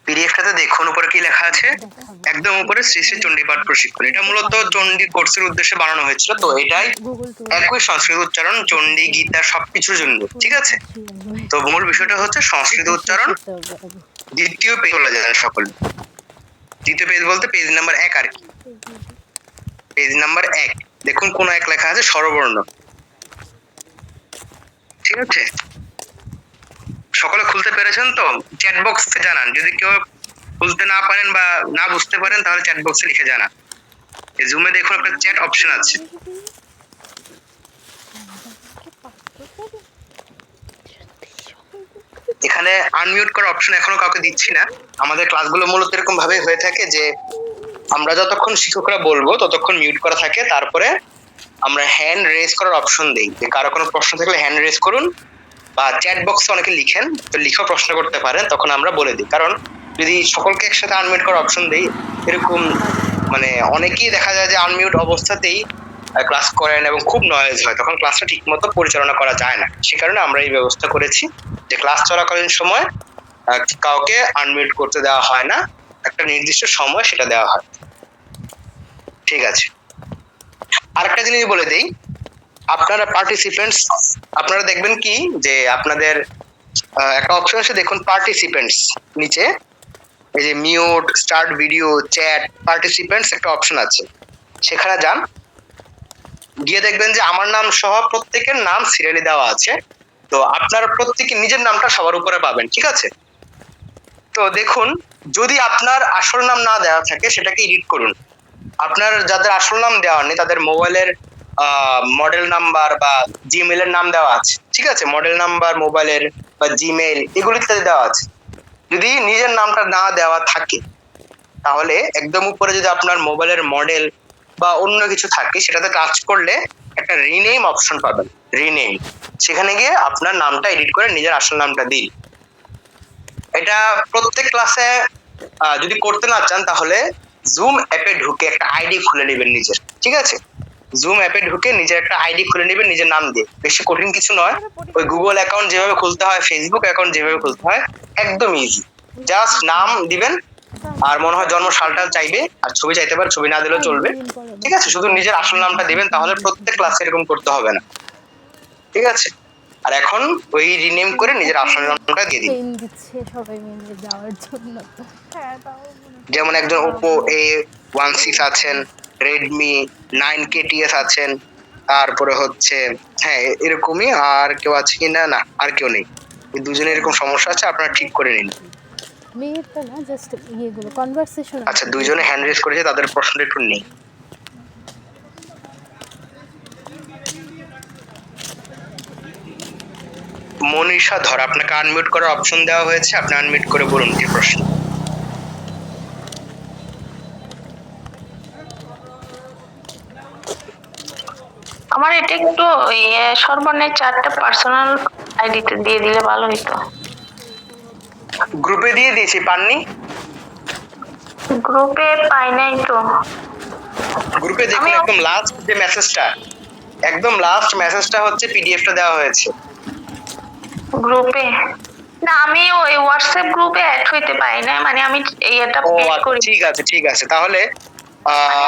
পিডিএফটাতে দেখুন উপরে কি লেখা আছে, একদম উপরে শ্রী শ্রী চণ্ডীপাঠ প্রশিক্ষণ। এটা মূলত চণ্ডী কোর্সের উদ্দেশ্যে বানানো হয়েছিল। তো এটাই একই সংস্কৃত উচ্চারণ, চণ্ডী, গীতা সবকিছুর জন্য। ঠিক আছে? তো মূল বিষয়টা হচ্ছে সংস্কৃত উচ্চারণ। দ্বিতীয় পেজ বলা যায় সকলে, দ্বিতীয় পেজ বলতে পেজ নাম্বার 1 আর কি। পেজ নাম্বার 1 দেখুন, কোন এক লেখা আছে স্বরবর্ণ। ঠিক আছে? সকলে খুলতে পেরেছেন তো? চ্যাট বক্সে জানান, যদি কেউ খুলতে না পারেন বা না বুঝতে পারেন তাহলে চ্যাট বক্সে লিখে জানান। এই জুমে দেখুন একটা চ্যাট অপশন আছে। এখানে আনমিউট করার অপশন এখনো কাউকে দিচ্ছি না। আমাদের ক্লাসগুলো মূলত এরকম ভাবে হয়ে থাকে যে আমরা যতক্ষণ শিক্ষকরা বলবো ততক্ষণ মিউট করা থাকে, তারপরে আমরা হ্যান্ড রেজ করার অপশন দেই যে কারো কোনো প্রশ্ন থাকলে হ্যান্ড রেজ করুন, বা চ্যাট বক্সে অনেকে লিখেন, তো লিখেও প্রশ্ন করতে পারেন, তখন আমরা বলে দিই। কারণ যদি সকলকে একসাথে আনমিউট করার অপশন দেই, এরকম মানে অনেকেই দেখা যায় যে আনমিউট অবস্থাতেই ক্লাস করেন এবং খুব নয়েজ হয়, তখন ক্লাসটা ঠিকমতো পরিচালনা করা যায় না। সে কারণে আমরা এই ব্যবস্থা করেছি যে ক্লাস চলাকালীন সময় কাউকে আনমিউট করতে দেওয়া হয় না, একটা নির্দিষ্ট সময় সেটা দেওয়া হয়। ঠিক আছে, আরেকটা জিনিস বলে দেই, আপনারা পার্টিসিপেন্টস, আপনারা দেখবেন কি যে আপনাদের একটা অপশন আছে, দেখুন পার্টিসিপেন্টস নিচে এই যে mute, start video, chat, participants একটা অপশন আছে, সেখানে যান, গিয়ে দেখবেন যে আমার নাম সহ প্রত্যেকের নাম সিরিয়ালি দেওয়া আছে। তো আপনারা প্রত্যেকে নিজের নামটা সবার উপরে পাবেন, ঠিক আছে? তো দেখুন, যদি আপনার আসল নাম না দেওয়া থাকে সেটাকে এডিট করুন। আপনার যাদের আসল নাম দেওয়া নেই তাদের মোবাইলের মডেল নাম্বার বা জিমেইলের নাম দেওয়া আছে, ঠিক আছে? মডেল নাম্বার মোবাইলের বা জিমেইল এগুলো ইত্যাদি দেওয়া আছে। যদি নিজের নামটা না দেওয়া থাকে তাহলে একদম উপরে যদি আপনার মোবাইলের মডেল বা অন্য কিছু থাকে সেটাতে টাচ করলে একটা রিনেম অপশন পাবেন, রিনেম, সেখানে গিয়ে আপনার নামটা এডিট করে নিজের আসল নামটা দিন। এটা প্রত্যেক ক্লাসে যদি করতে না চান তাহলে জুম অ্যাপে ঢুকে একটা আইডি খুলে নেবেন নিজের, ঠিক আছে? জুম অ্যাপে ঢুকে নিজের একটা আইডি খুলে নেবেন নিজের নাম দিয়ে, বেশি কঠিন কিছু নয়। ওই গুগল অ্যাকাউন্ট যেভাবে খুলতে হয়, ফেসবুক অ্যাকাউন্ট যেভাবে খুলতে হয়, একদম ইজি। জাস্ট নাম দিবেন, আর মনে হয় জন্ম সালটা চাইবে, আর ছবি চাইতে পারে, ছবি না দিলেও চলবে, ঠিক আছে? শুধু নিজের আসল নামটা দিবেন, তাহলে প্রত্যেক ক্লাসে এরকম করতে হবে না, ঠিক আছে? আর এখন ওই রিনেম করে নিজের আসল নামটা দিয়ে দিন। সবাই মিলে যাওয়ার জন্য। যেমন একজন ওপো A16 আছেন, রেডমি 9KTS আছেন, তারপরে হচ্ছে হ্যাঁ এরকমই আর কেউ আছে কি না? না, আর কেউ নেই। এই দুজনের এরকম সমস্যা আছে, আপনারা ঠিক করে নিন। মেয়েরটা না, জাস্ট ইয়েগুলো কনভারসেশন। আচ্ছা, দুইজনে হ্যান্ড রেজ করেছে, তাদের প্রশ্নটা একটু নেই। মনীষা ধর, আপনাকে আনমিউট করার অপশন দেওয়া হয়েছে, আপনি আনমিউট করে বলুন যে প্রশ্ন। আমার এটা একটু সর্বনিম্ন 4টা পার্সোনাল আইডিতে দিয়ে দিলে ভালো হতো। গ্রুপে দিয়ে দিয়েছি, পাননি? গ্রুপে পাই নাই তো। গ্রুপে দেখুন একদম লাস্ট যে মেসেজটা, একদম লাস্ট মেসেজটা হচ্ছে পিডিএফটা দেওয়া হয়েছে গ্রুপে না, আমি ওই হোয়াটসঅ্যাপ গ্রুপে অ্যাড হইতে পারি না, মানে আমি এটা ও পেড আচ্ছা, করি। ঠিক আছে ঠিক আছে, তাহলে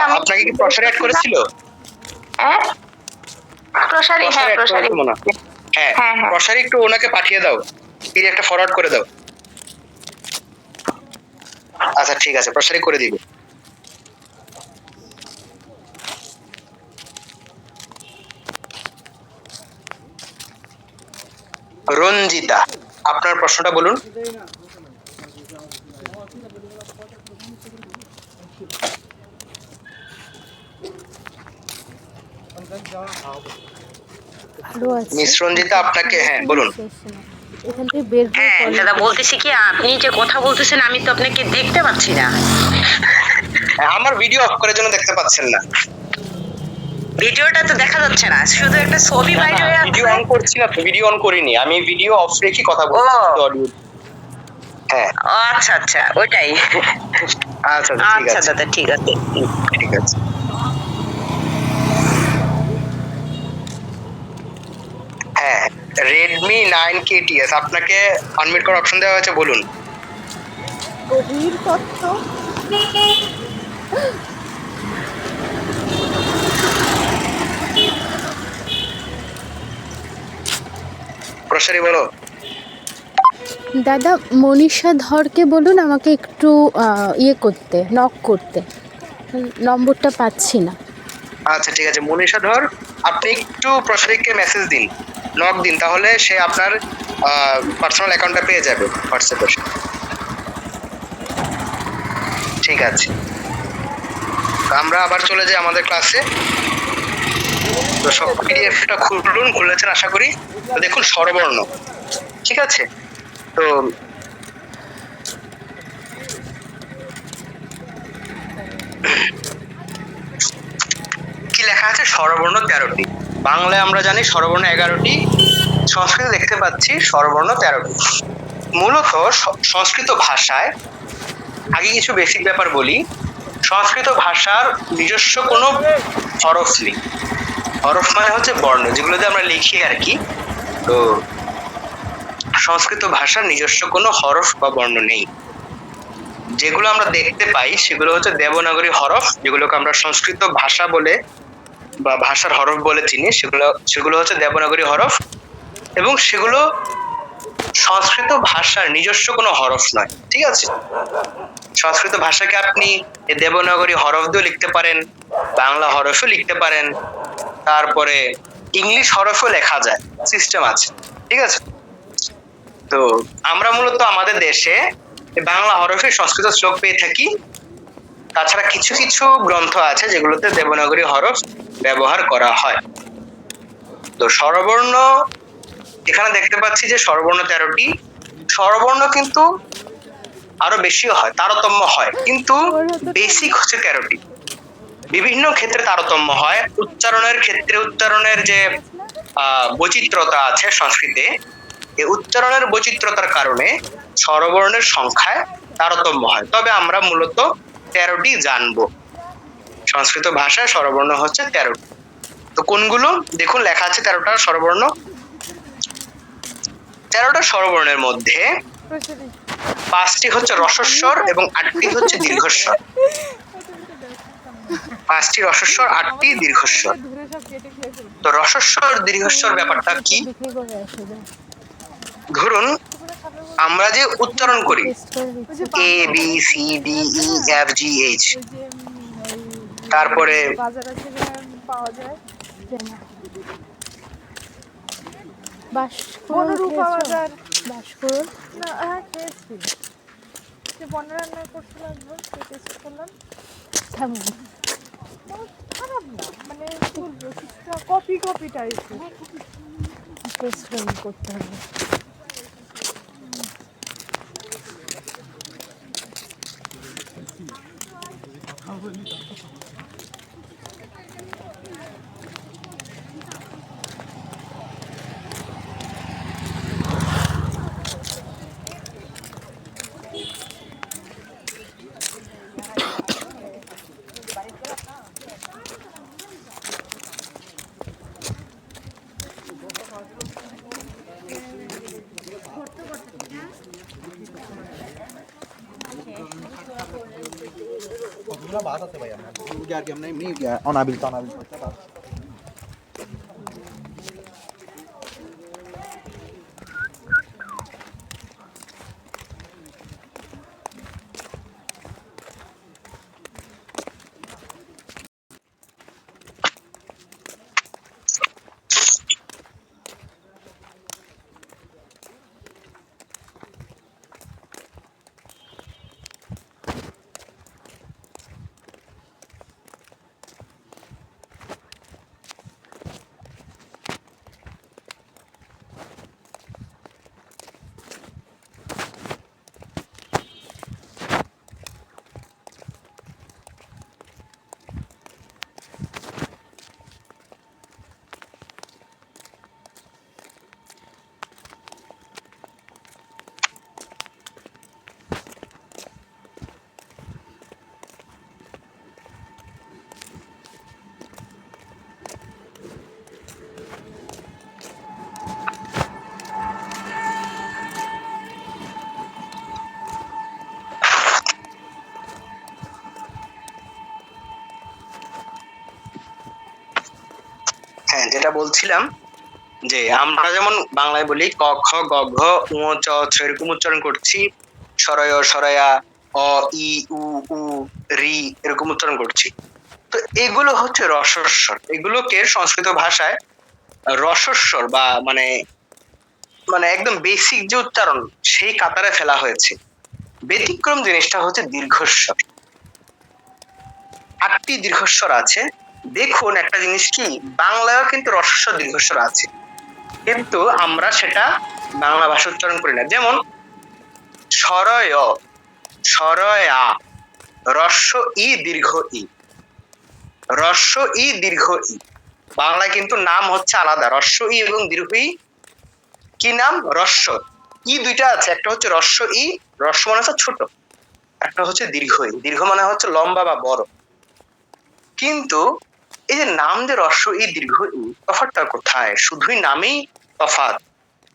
আমি আপনাকে কি প্রসারে অ্যাড করেছিল? হ্যাঁ প্রসারী, হ্যাঁ প্রসারী, হ্যাঁ হ্যাঁ, হ্যাঁ। প্রসারী একটু ওনাকে পাঠিয়ে দাও, পিডিএফটা ফরওয়ার্ড করে দাও। আচ্ছা ঠিক আছে, প্রসারী করে দিবে। রঞ্জিতা, আপনার প্রশ্নটা বলুন। ভালো আছে মিস রঞ্জিতা, আপনাকে হ্যাঁ বলুন। এখান থেকে বের হয়ে হ্যাঁ দাদা, বলতেছি কি, আপনি যে কথা বলতেছেন আমি তো আপনাকে দেখতে পাচ্ছি না। আমার ভিডিও অফ করার জন্য দেখতে পাচ্ছেন না? ভিডিওটা তো দেখা যাচ্ছে না, শুধু একটা ছবি বাইরে হয়ে আছে। ভিডিও অন করছি না তো, ভিডিও অন করিনি আমি, ভিডিও অফ রেখে কথা বলছি অডিও। হ্যাঁ ও আচ্ছা আচ্ছা, ওইটাই। আচ্ছা ঠিক আচ্ছা আছে দাদা, ঠিক আছে। ঠিক আছে। হ্যাঁ, রেডমি 9KTS, আপনাকে আনমিউট করার অপশন দেওয়া হয়েছে, বলুন। গভীর তথ্য। প্রসারী বলো। দাদা মনীষা ধরকে বলুন আমাকে একটু ইয়ে করতে, নক করতে, নম্বরটা পাচ্ছি না। আচ্ছা ঠিক আছে, মনীষা ধর, আপনি একটু প্রসারীকে মেসেজ দিন, নক দিন, তাহলে সে আপনার পার্সোনাল অ্যাকাউন্টটা পেয়ে যাবে হোয়াটসঅ্যাপে। ঠিক আছে, তো আমরা আবার চলে যাই আমাদের ক্লাসে। তো সব পিডিএফটা খুলুন, খুলেছেন আশা করি। তো দেখুন স্বরবর্ণ, ঠিক আছে। তো কি লেখা আছে? স্বরবর্ণ 13টি। বাংলায় আমরা জানি স্বরবর্ণ 11টি, সংস্কৃতে দেখতে পাচ্ছি স্বরবর্ণ 13টি। মূলত সংস্কৃত ভাষায়, আগে কিছু বেসিক ব্যাপার বলি। সংস্কৃত ভাষার নিজস্ব কোনো হরফ নেই। হরফ মানে হচ্ছে বর্ণ, যেগুলোতে আমরা লিখি আর কি। তো সংস্কৃত ভাষার নিজস্ব কোনো হরফ বা বর্ণ নেই। যেগুলো আমরা দেখতে পাই সেগুলো হচ্ছে দেবনাগরী হরফ, যেগুলোকে আমরা সংস্কৃত ভাষা বলে বা ভাষার হরফ বলে চিনি। সেগুলো হচ্ছে দেবনাগরী হরফ, এবং সেগুলো সংস্কৃত ভাষার নিজস্ব কোনো হরফ নয়, ঠিক আছে। সংস্কৃত ভাষাকে আপনি দেবনাগরী হরফ দিয়েও লিখতে পারেন, বাংলা হরফেও লিখতে পারেন, তারপরে ইংলিশ হরফেও লেখা যায়, সিস্টেম আছে, ঠিক আছে। তো আমরা মূলত আমাদের দেশে বাংলা হরফে সংস্কৃত শ্লোক পেয়ে থাকি। তাছাড়া কিছু কিছু গ্রন্থ আছে যেগুলোতে দেবনাগরী হরফ ব্যবহার করা হয়। তো স্বরবর্ণ এখানে দেখতে পাচ্ছি যে স্বরবর্ণ 13টি। স্বরবর্ণ কিন্তু আরো বেশিও হয়, তারতম্য হয়, কিন্তু বেসিক হচ্ছে 13টি। বিভিন্ন ক্ষেত্রে তারতম্য হয়। উচ্চারণের ক্ষেত্রে উচ্চারণের যে বৈচিত্র্যতা আছে সংস্কৃতে, এই উচ্চারণের বৈচিত্র্যতার কারণে স্বরবর্ণের সংখ্যায় তারতম্য হয়। তবে আমরা মূলত 13টি জানবো। সংস্কৃত ভাষায় স্বরবর্ণ হচ্ছে 13টি। তো কোনগুলো দেখুন, লেখা আছে 13টা স্বরবর্ণ। 13টা স্বরবর্ণের মধ্যে 5টি হচ্ছে রসস্বর এবং 8টি হচ্ছে দীর্ঘস্বর। 5টি রসস্বর, 8টি দীর্ঘস্বর। তো রসস্বর দীর্ঘস্বর ব্যাপারটা কি? ধরুন আমরা যে উচ্চারণ করি A B C D E F G H, তারপরে কপি কপি টাইপ করতে হবে। কতগুলো বাস আছে ভাই? আমরা আর কি আমরা এমনি অনাবিল তনাবিল করতে পারছি। হ্যাঁ, যেটা বলছিলাম যে আমরা যেমন বাংলায় বলি ক খ গ ঘ উ চ ছ এরকম উচ্চারণ করছি, সরয় সরয়া অ ই উ উ রি এরকম উচ্চারণ করছি। তো এগুলো হচ্ছে রসস্বর। এগুলোকে সংস্কৃত ভাষায় রসস্বর বা মানে মানে একদম বেসিক যে উচ্চারণ সেই কাতারে ফেলা হয়েছে। ব্যতিক্রম জিনিসটা হচ্ছে দীর্ঘস্বর। 8টি দীর্ঘস্বর আছে। দেখুন একটা জিনিস কি, বাংলায়ও কিন্তু হ্রস্ব দীর্ঘস্বর আছে, কিন্তু আমরা সেটা বাংলা ভাষা উচ্চারণ করি না। যেমন সরয়, সরয়া, হ্রস্ব ই দীর্ঘ ই, হ্রস্ব ই দীর্ঘ ই। বাংলায় কিন্তু নাম হচ্ছে আলাদা, হ্রস্ব ই এবং দীর্ঘ ই। কি নাম? হ্রস্ব ই দুইটা আছে, একটা হচ্ছে হ্রস্ব ই, হ্রস্ব মানে হচ্ছে ছোট, একটা হচ্ছে দীর্ঘ ই, দীর্ঘ মানে হচ্ছে লম্বা বা বড়। কিন্তু এই যে নাম যে হ্রস্ব ই দীর্ঘ ই, তফাৎটা কোথায়? শুধুই নামেই তফাৎ,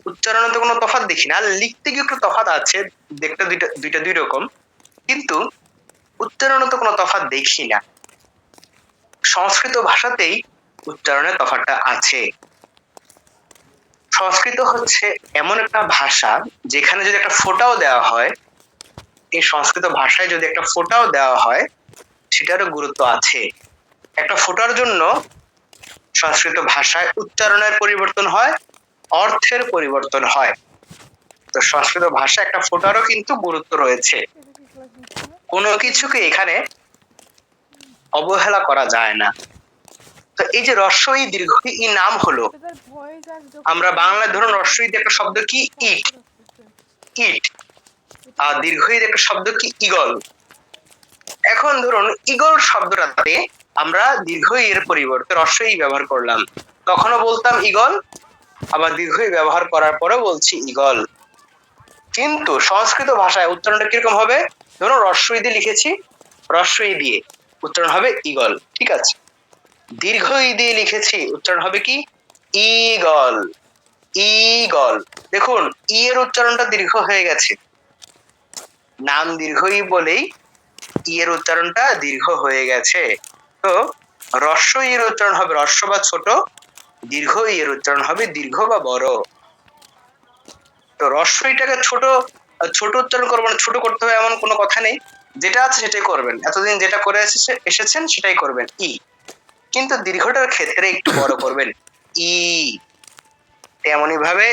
উচ্চারণে তো কোনো তফাৎ দেখি না। লিখতে গিয়ে একটু তফাৎ আছে, দেখতে দুইটা দুই রকম, কিন্তু উচ্চারণে তো কোনো তফাৎ দেখি না। সংস্কৃত ভাষাতেই উচ্চারণের তফাৎটা আছে। সংস্কৃত হচ্ছে এমন একটা ভাষা যেখানে যদি একটা ফোঁটাও দেওয়া হয়, এই সংস্কৃত ভাষায় যদি একটা ফোঁটাও দেওয়া হয় সেটারও গুরুত্ব আছে। একটা ফোঁটার জন্য সংস্কৃত ভাষায় উচ্চারণের পরিবর্তন হয়, অর্থের পরিবর্তন হয়। তো সংস্কৃত ভাষা একটা ফোঁটারও কিন্তু গুরুত্ব রয়েছে। কোনো কিছুকে এখানে অবহেলা করা যায় না। তো এই যে হ্রস্ব ই দীর্ঘ ই নাম হলো, আমরা বাংলায় ধরুন হ্রস্ব ই দিয়ে একটা শব্দ কি ইট, ইট, আর দীর্ঘ ই দিয়ে একটা শব্দ কি ইগল। এখন ধরুন ইগল শব্দটাতে আমরা দীর্ঘ ই এর পরিবর্তে হ্রস্ব ই ব্যবহার করলাম, তখনও বলতাম ইগল, আবার দীর্ঘ ই ব্যবহার করার পরেও বলছি ইগল। কিন্তু সংস্কৃত ভাষায় উচ্চারণটা কিরকম হবে? ধরুন হ্রস্ব ই দিয়ে লিখেছি, হ্রস্ব ই দিয়ে উচ্চারণ হবে ইগল, ঠিক আছে। দীর্ঘ ই দিয়ে লিখেছি, উচ্চারণ হবে কি ইগল, ইগল। দেখুন ই এর উচ্চারণটা দীর্ঘ হয়ে গেছে, নাম দীর্ঘ ই বলেই ই এর উচ্চারণটা দীর্ঘ হয়ে গেছে। তো হ্রস্ব ই এর উচ্চারণ হবে হ্রস্ব বা ছোট, দীর্ঘ ই এর উচ্চারণ হবে দীর্ঘ বা বড়। তো হ্রস্ব ইটাকে ছোট ছোট উচ্চারণ করবো না, ছোট করতে হবে এমন কোনো কথা নেই, যেটা আছে সেটাই করবেন, এতদিন যেটা করে এসেছেন সেটাই করবেন ই। কিন্তু দীর্ঘটার ক্ষেত্রে একটু বড় করবেন ই। তেমনি ভাবে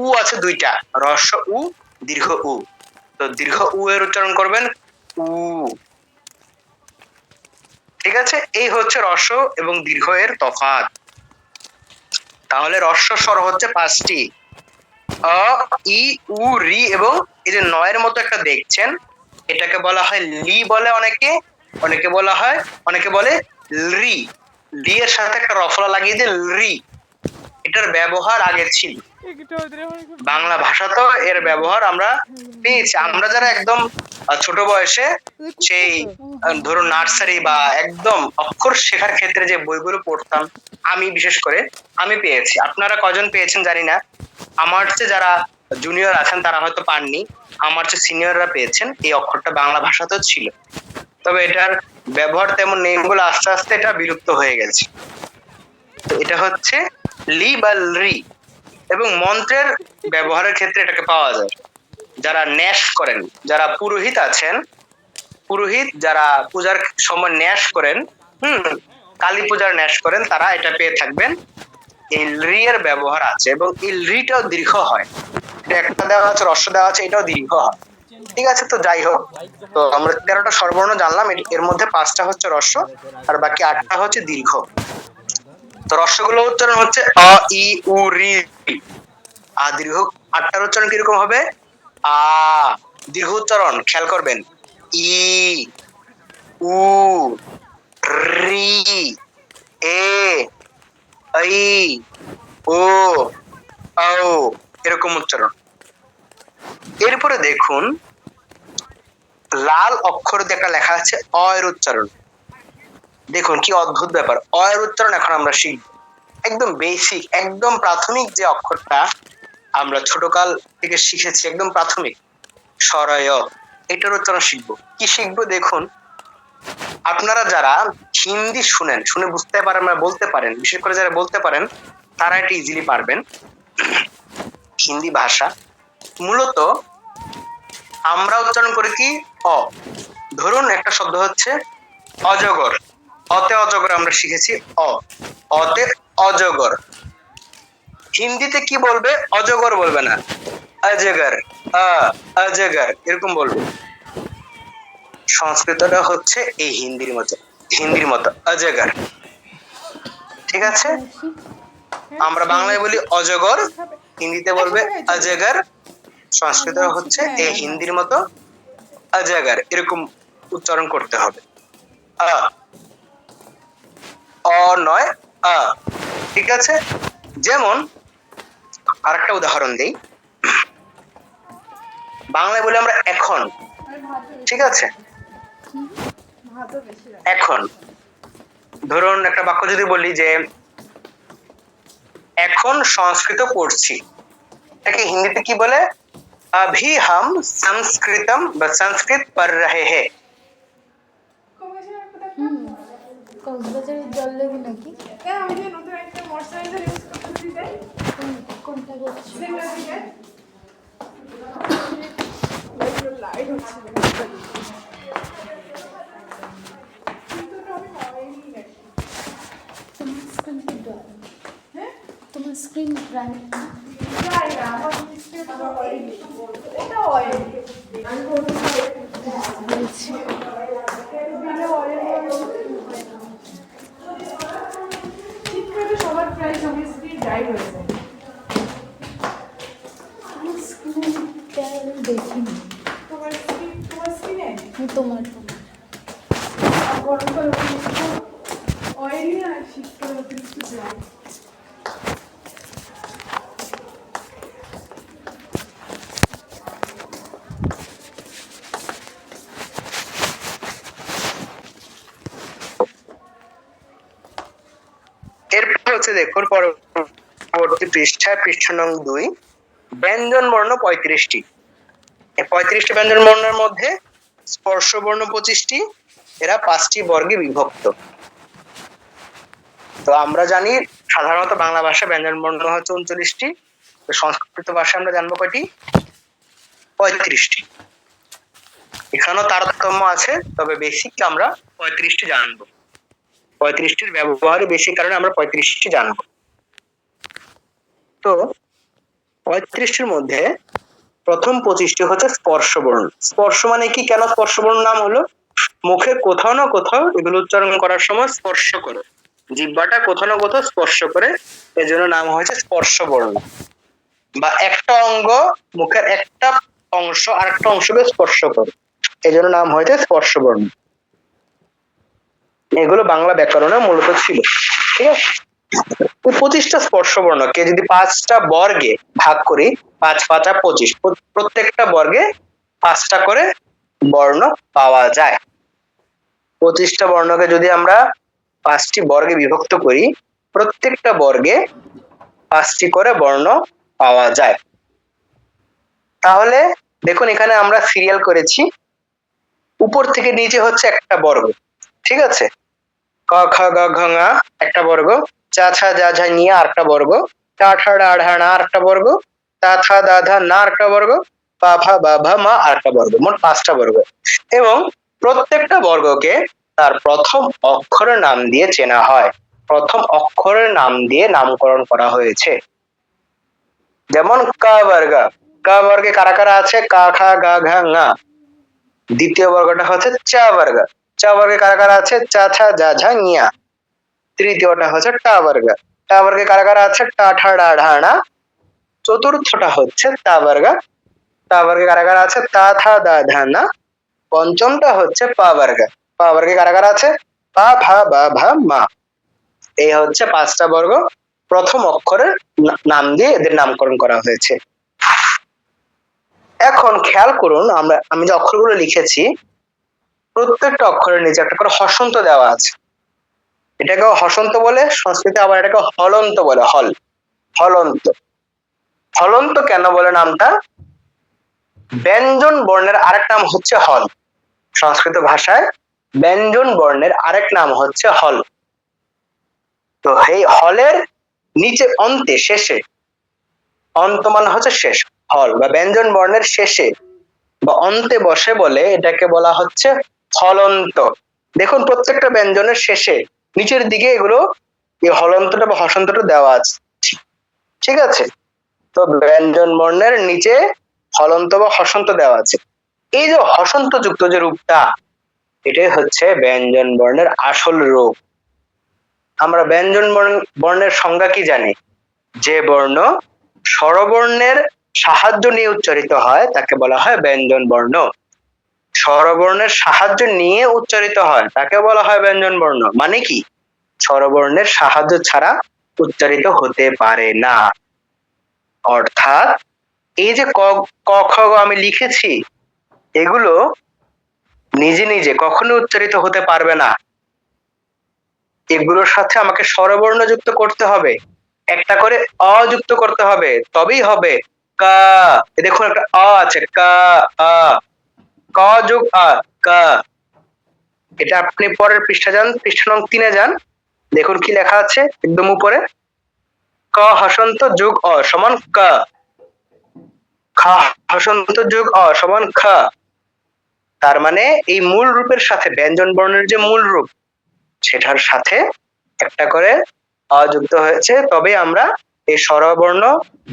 উ আছে দুইটা, হ্রস্ব উ, দীর্ঘ উ। তো দীর্ঘ উ এর উচ্চারণ করবেন উ, ঠিক আছে। এই হচ্ছে হ্রস্ব এবং দীর্ঘ এর তফাৎ। তাহলে হ্রস্ব স্বর হচ্ছে 5টি, অ, ই, উ, রি এবং এই যে নয়ের মতো একটা দেখছেন, এটাকে বলা হয় লি বলে অনেকে, অনেকে বলা হয়, অনেকে বলে রি। লি এর সাথে একটা রফলা লাগিয়ে দিয়ে রি, এটার ব্যবহার আগে ছিল। বাংলা ভাষা তো এর ব্যবহার আমরা পেয়েছি। আমরা যারা একদম ছোট বয়সে সেই ধরুন নার্সারি বা একদম অক্ষর শেখার ক্ষেত্রে যে বইগুলো পড়তাম, আমি বিশেষ করে আমি পেয়েছি, আপনারা কজন পেয়েছেন জানি না। আমার চেয়ে যারা জুনিয়র আছেন তারা হয়তো পাননি, আমার চেয়ে সিনিয়ররা পেয়েছেন। এই অক্ষরটা বাংলা ভাষাতেও ছিল, তবে এটার ব্যবহার তেমন নেই বলে আস্তে আস্তে এটা বিলুপ্ত হয়ে গেছে। তো এটা হচ্ছে লি বা রি, এবং মন্ত্রের ব্যবহারের ক্ষেত্রে এটাকে পাওয়া যায়। যারা ন্যাস করেন, যারা পুরোহিত আছেন, পুরোহিত যারা পূজার সময় ন্যাস করেন, কালী পূজার ন্যাস করেন, তারা এটা পেয়ে থাকবেন। এই রি এর ব্যবহার আছে এবং এই রিটাও দীর্ঘ হয়, এটা একটা দেওয়া আছে, হ্রস্ব দেওয়া আছে, এটাও দীর্ঘ হয়, ঠিক আছে। তো যাই হোক, তো আমরা 13টা স্বরবর্ণ জানলাম, এর মধ্যে 5টা হচ্ছে হ্রস্ব আর বাকি 8টা হচ্ছে দীর্ঘ। তো হ্রস্বগুলো উচ্চারণ হচ্ছে অ, ই, উ, রি। আর দীর্ঘ 8টার উচ্চারণ কিরকম হবে? আ। দীর্ঘ উচ্চারণ খেয়াল করবেন, ই, উ, রি, এ, ঐ, ও, ঔ, এরকম উচ্চারণ। এরপরে দেখুন লাল অক্ষর দিয়ে একটা লেখা আছে অ এর উচ্চারণ। দেখুন কি অদ্ভুত ব্যাপার, অ এর উচ্চারণ এখন আমরা শিখব। একদম বেসিক, একদম প্রাথমিক যে অক্ষরটা আমরা ছোটকাল থেকে শিখেছি, একদম প্রাথমিক স্বরয়, এটার উচ্চারণ শিখবো। কি শিখবো দেখুন, আপনারা যারা হিন্দি শুনে বুঝতে পারেন বা বলতে পারেন, বিশেষ করে যারা বলতে পারেন তারা এটা ইজিলি পারবেন। হিন্দি ভাষা মূলত আমরা উচ্চারণ করি কি অ। ধরুন একটা শব্দ হচ্ছে অজগর, অতে অজগর আমরা শিখেছি অ, অতে অজগর। হিন্দিতে কি বলবে? অজগর বলবে না, অজগর, অজগর এরকম বলবে। সংস্কৃতটা হচ্ছে এই হিন্দির মতো অজগর। ঠিক আছে, আমরা বাংলায় বলি অজগর, হিন্দিতে বলবে অজগর, সংস্কৃত হচ্ছে এই হিন্দির মতো অজগর, এরকম উচ্চারণ করতে হবে। আ, অ নয় আ। ঠিক আছে, যেমন আরেকটা উদাহরণ দেই, বাংলায় বলি আমরা এখন। ঠিক আছে, এখন ধরুন একটা বাক্য যদি বলি যে এখন সংস্কৃত পড়ছি, এটাকে হিন্দিতে কি বলে? अभी हम संस्कृतम व संस्कृत पढ़ रहे हैं। কক্সবাজারের জল লেবু নাকি? আমি যে নতুন একটা ময়শ্চারাইজার ইউজ করতেছি তাই কোনটা করছি? লাইট হচ্ছে না। কিন্তু ওটা আমি অয়েলই নাকি। তোমার স্ক্রিন কিন্তু তোমার স্ক্রিন ব্রাইট না? যাই না, আমার ডিসপ্লে তো অয়েলই। এটা অয়েল। আমি বলতে বলছি শীতকালে সবার প্রায় সবাই স্ক্রিন ড্রাই হয়ে যায়। তোমার স্ক্রিনটা দেখিনি। তোমার স্কিনে তোমার গরমকাল অতিরিক্ত অয়েলি আর শীতকাল অতিরিক্ত ড্রাই। এরপর হচ্ছে দেখুন পরবর্তী পৃষ্ঠা, পৃষ্ঠা নং 2, ব্যঞ্জন বর্ণ 35টি। এই 35টি ব্যঞ্জন বর্ণের মধ্যে স্পর্শ বর্ণ 25টি, এরা 5টি বর্গে বিভক্ত। তো আমরা জানি সাধারণত বাংলা ভাষায় ব্যঞ্জন বর্ণ হচ্ছে 39টি, তো সংস্কৃত ভাষায় আমরা জানবো কয়টি? 35টি। এখানেও তারতম্য আছে, তবে বেসিক আমরা 35টি জানবো। 35টির ব্যবহারই বেশি কারণে আমরা 35টি জানবো। তো 35টির মধ্যে প্রথম 25টি হচ্ছে স্পর্শ বর্ণ। স্পর্শ মানে কি? কেন স্পর্শ বর্ণ নাম হলো? মুখের কোথাও না কোথাও এগুলো উচ্চারণ করার সময় স্পর্শ করে, জিহ্বাটা কোথাও না কোথাও স্পর্শ করে, এজন্য নাম হয়েছে স্পর্শ বর্ণ। বা একটা অঙ্গ, মুখের একটা অংশ আরেকটা অংশকে স্পর্শ করে, এজন্য নাম হয়েছে স্পর্শ বর্ণ। এগুলো বাংলা ব্যাকরণে মূলত ছিল। ঠিক আছে, 25টা স্পর্শ বর্ণকে যদি 5টা বর্গে ভাগ করি, 5 5 25, প্রত্যেকটা বর্গে 5টা করে বর্ণ পাওয়া যায়। 25টা বর্ণকে যদি আমরা 5টি বর্গে বিভক্ত করি, প্রত্যেকটা বর্গে 5টি করে বর্ণ পাওয়া যায়। তাহলে দেখুন এখানে আমরা সিরিয়াল করেছি, উপর থেকে নিচে হচ্ছে একটা বর্গ। ঠিক আছে, ক খ গ ঘ ঙ একটা বর্গ, চা ছা যা ঝা নিয়ে আরেকটা বর্গ, টা ঠা ডা ঢা না আরেকটা বর্গ, তা থা দা ধা না আরেকটা বর্গ, পা ফা বা ভা মা আরেকটা বর্গ, মোট 5টা বর্গ। এবং প্রত্যেকটা বর্গকে তার প্রথম অক্ষরের নাম দিয়ে চেনা হয়, প্রথম অক্ষরের নাম দিয়ে নামকরণ করা হয়েছে। যেমন ক বর্গ, ক বর্গে কারা কারা আছে? কা খা গা ঘা ঙা। দ্বিতীয় বর্গটা হচ্ছে চ বর্গ, চ বর্গে কারা কারা আছে? চা ছা যা ঝা নিয়া। তৃতীয়টা হচ্ছে টা বর্গ, টা বর্গে কারা কারা আছে? টা ঠা ডা ঢা না। চতুর্থটা হচ্ছে তা বর্গ, তা বর্গে কারা কারা আছে? তা থা দা ধা না। পঞ্চমটা হচ্ছে পা বর্গ, পা বর্গে কারা কারা আছে? পা ফা বা ভা মা। এই হচ্ছে 5টা বর্গ, প্রথম অক্ষরের নাম দিয়ে এদের নামকরণ করা হয়েছে। এখন খেয়াল করুন, আমি যে অক্ষরগুলো লিখেছি, প্রত্যেকটা অক্ষরের নিচে একটা করে হসন্ত দেওয়া আছে। এটাকে হসন্ত বলে, সংস্কৃতে আবার এটাকে হলন্ত বলে। হলন্ত। হলন্ত কেন বলে নামটা? ব্যঞ্জন বর্ণের আরেক নাম হচ্ছে হল। সংস্কৃত ভাষায় ব্যঞ্জন বর্ণের আরেক নাম হচ্ছে হল। তো এই হলের নিচে অন্তে, শেষে, অন্ত মানে হচ্ছে শেষ, হল বা ব্যঞ্জন বর্ণের শেষে বা অন্তে বসে বলে এটাকে বলা হচ্ছে হলন্ত। দেখুন প্রত্যেকটা ব্যঞ্জনের শেষে নিচের দিকে এগুলো এই হলন্তটা বা হসন্তটা দেওয়া আছে। ঠিক আছে? তো ব্যঞ্জন বর্ণের নিচে হলন্ত বা হসন্ত দেওয়া আছে। এই যে হসন্ত যুক্ত যে রূপটা, এটাই হচ্ছে ব্যঞ্জন বর্ণের আসল রূপ। আমরা ব্যঞ্জন বর্ণের সংজ্ঞা কি জানি? যে বর্ণ স্বরবর্ণের সাহায্য নিয়ে উচ্চারিত হয় তাকে বলা হয় ব্যঞ্জন বর্ণ। স্বরবর্ণের সাহায্য নিয়ে উচ্চারিত হয় তাকে বলা হয় ব্যঞ্জন বর্ণ। মানে কি? স্বরবর্ণের সাহায্য ছাড়া উচ্চারিত হতে পারে না। অর্থাৎ এই যে ক ক খ গ আমি লিখেছি, এগুলো নিজে নিজে কখনো উচ্চারিত হতে পারবে না। এগুলোর সাথে আমাকে স্বরবর্ণ যুক্ত করতে হবে, একটা করে অ যুক্ত করতে হবে, তবেই হবে কা। দেখুন একটা অ আছে, কা আ, ক যোগ আ, কা। এটা আপনি পরের পৃষ্ঠা যান, পৃষ্ঠা নং 3-এ যান, দেখুন কি লেখা আছে একদম উপরে, ক হসন্ত যোগ অ সমান কা, খ হসন্ত যোগ অ সমান খ। তার মানে এই মূল রূপের সাথে ব্যঞ্জন বর্ণের যে মূল রূপ, সেটার সাথে একটা করে অ যুক্ত হয়েছে, তবে আমরা এই স্বরবর্ণ